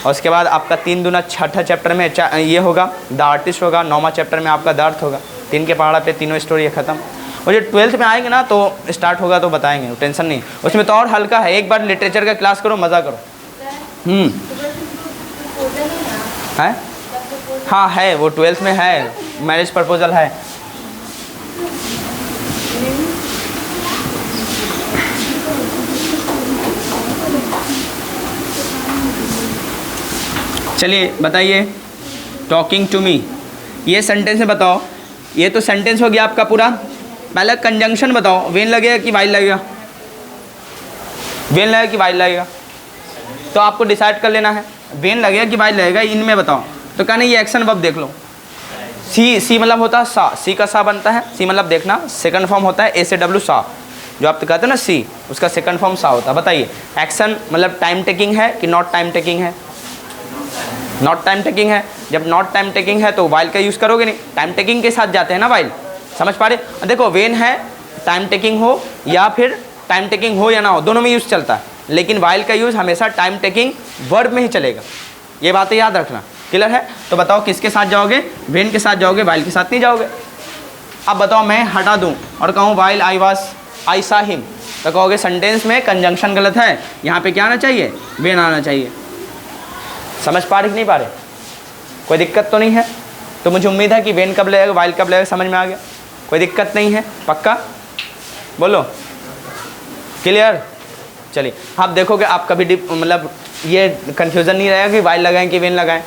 और उसके बाद आपका 3 दूना 6ठा चैप्टर में ये होगा द आर्टिस्ट होगा, 9वां चैप्टर में आपका द अर्थ होगा। 3 के पहाड़ा पे तीनों स्टोरी है ख़त्म। और जो 12th में आएंगे ना तो स्टार्ट होगा तो बताएंगे, टेंशन नहीं। उसमें तो और हल्का है, एक बार लिटरेचर का क्लास करो, मज़ा करो। है हाँ है, वो 12th में है, मैरिज प्रपोजल है। चलिए बताइए, टॉकिंग टू मी, ये सेंटेंस में बताओ। ये तो सेंटेंस हो गया आपका पूरा। पहले कंजंक्शन बताओ, वेन लगेगा कि वाइल लगेगा? वेन लगेगा कि वाइल लगेगा? तो आपको डिसाइड कर लेना है, वेन लगेगा कि वाइल लगेगा, इनमें बताओ। तो कहना ये एक्शन वर्ब देख लो। सी मतलब होता है सा, सी का सा बनता है, सी मतलब देखना, सेकंड फॉर्म होता है ए से डब्ल्यू सा, जो आप तो कहते हो ना सी, उसका सेकंड फॉर्म सा होता है। बताइए एक्शन मतलब टाइम टेकिंग है कि नॉट टाइम टेकिंग है? नॉट टाइम टेकिंग है। जब नॉट टाइम टेकिंग है तो वाइल का यूज़ करोगे नहीं, टाइम टेकिंग के साथ जाते हैं ना वाइल, समझ पा रहे? देखो वेन है, टाइम टेकिंग हो या फिर टाइम टेकिंग हो या ना हो, दोनों में यूज़ चलता है, लेकिन वाइल का यूज़ हमेशा टाइम टेकिंग वर्ब में ही चलेगा। ये बातें याद रखना, क्लियर है? तो बताओ किसके साथ जाओगे? वेन के साथ जाओगे, वाइल के साथ नहीं जाओगे। अब बताओ मैं हटा दूँ और कहूँ वाइल आई सा हिम, तो कहोगे सेंटेंस में कंजंक्शन गलत है, यहाँ पे क्या आना चाहिए? वेन आना चाहिए। समझ पा रहे कि नहीं पा रहे? कोई दिक्कत तो नहीं है? तो मुझे उम्मीद है कि वेन कब लगेगा, वाइल कब लगेगा, समझ में आ गया? कोई दिक्कत नहीं है? पक्का बोलो, क्लियर? चलिए आप देखोगे, आप कभी मतलब ये कन्फ्यूज़न नहीं रहेगा कि वाइल लगाएं कि वेन लगाएं,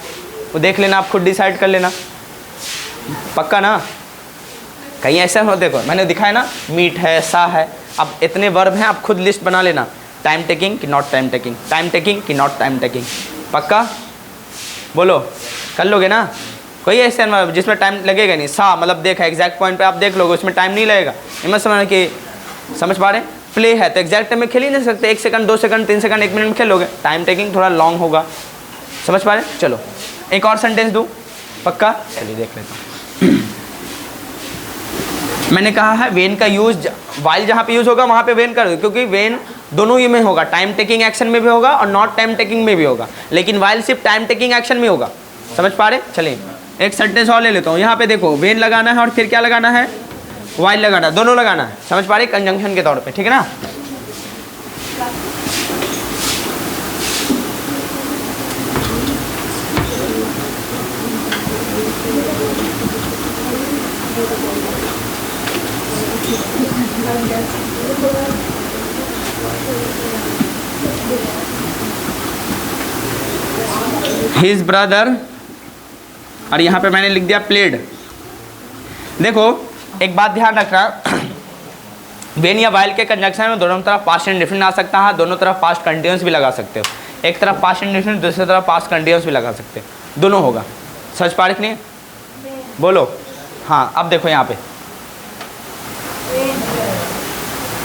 वो देख लेना, आप खुद डिसाइड कर लेना। पक्का ना? कहीं ऐसा हो, देखो मैंने दिखाया ना, मीट है, सा है, अब इतने वर्ब हैं, आप खुद लिस्ट बना लेना, टाइम टेकिंग कि not time taking, time taking कि नॉट टाइम टेकिंग। पक्का बोलो, कर लोगे ना? कोई ऐसे जिसमें टाइम लगेगा नहीं। सा मतलब देखा, एग्जैक्ट पॉइंट पे आप देख लोगे, उसमें टाइम नहीं लगेगा। ये मत समझना कि, समझ पा रहे? प्ले है तो एग्जैक्ट टाइम में खेल ही नहीं सकते, 1 सेकंड 2 सेकंड 3 सेकंड 1 मिनट में खेलोगे, टाइम टेकिंग थोड़ा लॉन्ग होगा। समझ पा रहे? चलो एक और सेंटेंस दूँ, पक्का? चलिए देख लेता हूँ। मैंने कहा है वेन का यूज, वाइल जहाँ पे यूज़ होगा वहाँ पे वेन कर दो, क्योंकि वेन दोनों ही में होगा, टाइम टेकिंग एक्शन में भी होगा और नॉट टाइम टेकिंग में भी होगा, लेकिन वाइल सिर्फ टाइम टेकिंग एक्शन में होगा। समझ पा रहे? चलिए एक सेंटेंस और ले लेता हूँ। यहाँ पे देखो, वेन लगाना है और फिर क्या लगाना है? वाइल लगाना है, दोनों लगाना है। समझ पा रहे? कंजंक्शन के तौर पे, ठीक है ना? हिज ब्रदर, और यहाँ पे मैंने लिख दिया प्लेड। देखो एक बात ध्यान रखना, वेन या वाइल के कंजंक्शन में दोनों तरफ पास्ट इंडेफिनिट आ सकता है, दोनों तरफ पास्ट कंटिन्यूअस भी लगा सकते हो। एक तरफ पास्ट इंडेफिनिट, दूसरी तरफ पास्ट कंटिन्यूअस भी लगा सकते हो, दोनों होगा। समझ पा रहे कि नहीं? बोलो हाँ। अब देखो यहाँ पे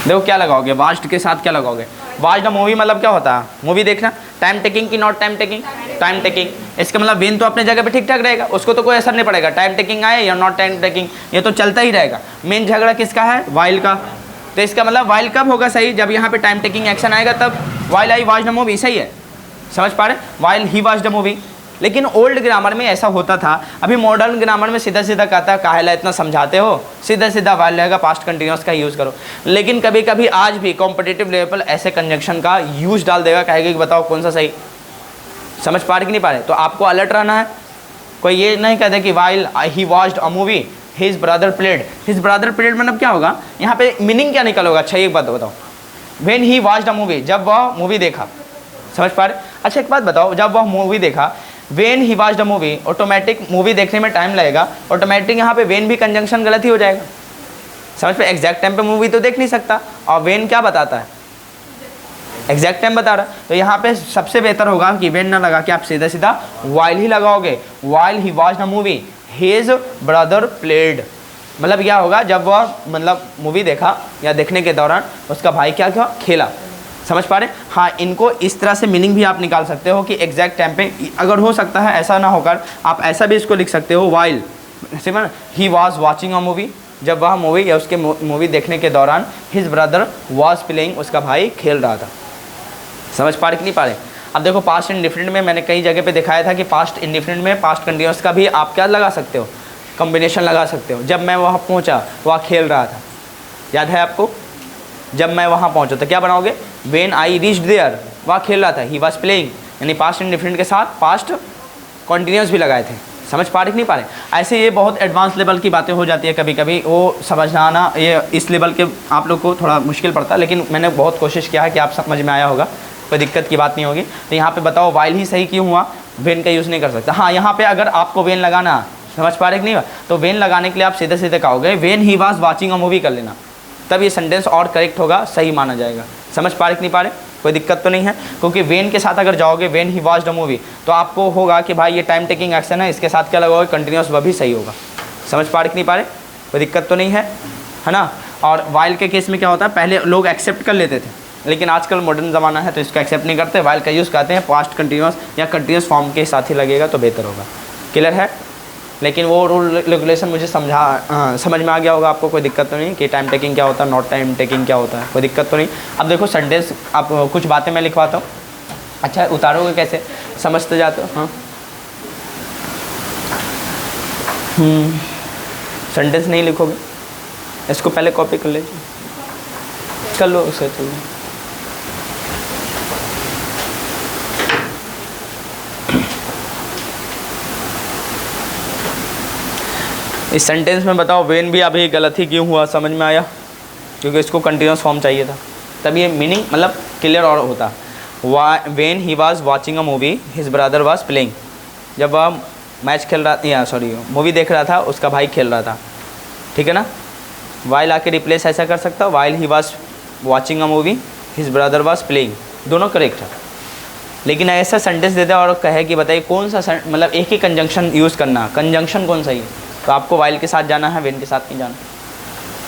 देखो क्या लगाओगे, वास्ट के साथ क्या लगाओगे? वास्ट मूवी मतलब क्या होता है? मूवी देखना। टाइम टेकिंग की not time taking? Time taking. इसका मतलब वेन तो अपने जगह पे ठीक ठाक रहेगा, उसको तो कोई असर नहीं पड़ेगा, टाइम टेकिंग आए या नॉट टाइम टेकिंग, ये तो चलता ही रहेगा। मेन झगड़ा किसका है? वाइल का। तो इसका मतलब वाइल कब होगा सही? जब यहाँ पे टाइम टेकिंग एक्शन आएगा तब। While I watch the movie, सही है? समझ पा रहे? While he watch the movie. लेकिन ओल्ड ग्रामर में ऐसा होता था, अभी मॉडर्न ग्रामर में सीधा सीधा कहता है काहेला इतना समझाते हो, सीधा सीधा वाइल रहेगा, पास्ट कंटिन्यूअस का यूज़ करो। लेकिन कभी कभी आज भी कॉम्पिटिटिव लेवल पर ऐसे कंजंक्शन का यूज डाल देगा, कहेगा कि बताओ कौन सा सही। समझ पा रहे कि नहीं पा रहे? तो आपको अलर्ट रहना है। कोई ये नहीं कहते कि while he watched a movie his brother played. His brother played मतलब क्या होगा? यहाँ पे मीनिंग क्या निकल होगा? अच्छा एक बात बताओ, when he watched a movie, जब वह मूवी देखा। समझ पा रहे? अच्छा एक बात बताओ, जब वह मूवी देखा, when he watched a movie, automatic movie देखने में टाइम लगेगा, ऑटोमेटिक यहाँ पे वेन भी कंजंक्शन गलत ही हो जाएगा। समझ पे? एग्जैक्ट टाइम पे मूवी तो देख नहीं सकता, और वेन क्या बताता है? एग्जैक्ट टाइम बता रहा। तो यहाँ पे सबसे बेहतर होगा कि वेन ना लगा के आप सीधा सीधा वाइल ही लगाओगे। While he watched a movie his brother played, मतलब क्या होगा? जब वह मतलब मूवी देखा या देखने के दौरान उसका भाई क्या खेला। समझ पा रहे? हाँ, इनको इस तरह से मीनिंग भी आप निकाल सकते हो कि एग्जैक्ट टाइम पे, अगर हो सकता है ऐसा ना होकर आप ऐसा भी इसको लिख सकते हो, while Simar he was watching a movie, जब वह मूवी या उसके मूवी देखने के दौरान हिज ब्रदर वॉज प्लेइंग, उसका भाई खेल रहा था। समझ पा रहे कि नहीं पा रहे? अब देखो पास्ट इंडिफिनिट में मैंने कई जगह पे दिखाया था कि पास्ट इंडिफिनिट में पास्ट कंटिन्यूअस का भी आप क्या लगा सकते हो, कॉम्बिनेशन लगा सकते हो। जब मैं वहाँ पहुँचा वह खेल रहा था, याद है आपको? जब मैं वहाँ पहुँचा तो क्या बनाओगे, व्हेन आई रीच्ड देयर, वह खेल रहा था, ही वॉज प्लेइंग, यानी पास्ट इंडिफिनिट के साथ पास्ट कॉन्टिन्यूअस भी लगाए थे। समझ पा रहे कि नहीं पा रहे? ऐसे ये बहुत एडवांस लेवल की बातें हो जाती है, कभी कभी वो समझना ये इस लेवल के आप लोग को थोड़ा मुश्किल पड़ता है, लेकिन मैंने बहुत कोशिश किया है कि आप समझ में आया होगा, कोई दिक्कत की बात नहीं होगी। तो यहाँ पे बताओ वाइल ही सही क्यों हुआ, वेन का यूज़ नहीं कर सकता। हाँ, यहाँ पे अगर आपको वेन लगाना, समझ पा रहे कि नहीं हुआ, तो वेन लगाने के लिए आप सीधे सीधे कहोगे when he was watching a movie कर लेना, तब ये सेंटेंस और करेक्ट होगा, सही माना जाएगा। समझ पा रहे कि नहीं पा रहे? कोई दिक्कत तो नहीं है, क्योंकि वेन के साथ अगर जाओगे when he watched a movie, तो आपको होगा कि भाई ये टाइम टेकिंग एक्शन है, इसके साथ क्या लगाओगे, कंटिन्यूस, वह भी सही होगा। समझ पा रहे कि नहीं पा रहे? कोई दिक्कत तो नहीं है ना? और वाइल के केस में क्या होता है, पहले लोग एक्सेप्ट कर लेते थे, लेकिन आजकल मॉडर्न ज़माना है तो इसको एक्सेप्ट नहीं करते, वाइल का यूज़ करते हैं पास्ट कंटिन्यूस या कंटिन्यूस फॉर्म के साथ ही लगेगा तो बेहतर होगा। क्लियर है? लेकिन वो रूल रेगुलेशन मुझे समझ में आ गया होगा आपको, कोई दिक्कत तो नहीं कि टाइम टेकिंग क्या होता है, नॉट टाइम टेकिंग क्या होता है, कोई दिक्कत तो नहीं। अब देखो सेंटेंस, आप कुछ बातें मैं लिखवाता हूँ, अच्छा उतारोगे कैसे, समझते जाते हो? हाँ, सेंटेंस नहीं लिखोगे, इसको पहले कॉपी कर लीजिए, कर लो उसे। तो इस सेंटेंस में बताओ वेन भी अभी गलत ही क्यों हुआ, समझ में आया? क्योंकि इसको कंटिन्यूस फॉर्म चाहिए था, तब ये मीनिंग मतलब क्लियर और होता। When he was watching a movie his brother was playing, जब वह मैच खेल रहा था, सॉरी मूवी देख रहा था, उसका भाई खेल रहा था, ठीक है ना? वाइल आके रिप्लेस ऐसा कर सकता, while he was watching a movie his brother was playing, दोनों करेक्ट है। लेकिन ऐसा सेंटेंस देते और कहे कि बताइए कौन सा मतलब एक ही कंजंक्शन यूज़ करना, कंजंक्शन कौन सही है, तो आपको वाइल के साथ जाना है, वेन के साथ नहीं जाना,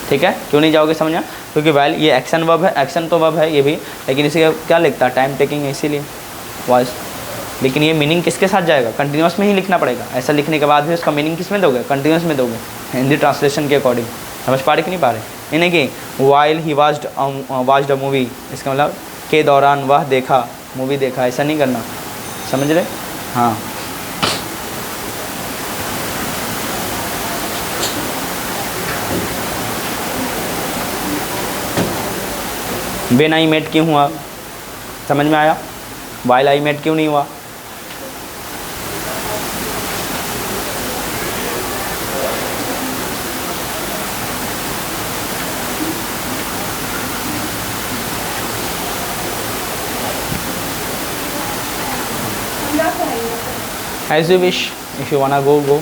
ठीक है? क्यों नहीं जाओगे समझा? क्योंकि वाइल ये एक्शन वर्ब है, एक्शन तो वर्ब है ये भी, लेकिन इसे क्या लिखता है, टाइम टेकिंग है, इसीलिए वॉइस। लेकिन ये मीनिंग किसके साथ जाएगा, कंटिन्यूस में ही लिखना पड़ेगा। ऐसा लिखने के बाद भी उसका मीनिंग किस में दोगे, कंटिन्यूस में दोगे, हिंदी ट्रांसलेशन के अकॉर्डिंग। समझ पा रहे कि नहीं पा रहे? यानी कि while he watched a movie, इसका मतलब के दौरान वह देखा, मूवी देखा, ऐसा नहीं करना, समझ रहे? हाँ, वेन आई मेट क्यों हुआ, समझ में आया? वाइल आई मेट क्यों नहीं हुआ? As you wish, if you wanna go, go.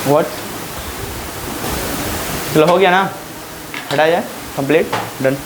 What? चलो हो गया ना, हटा जाए, कंप्लीट, डन।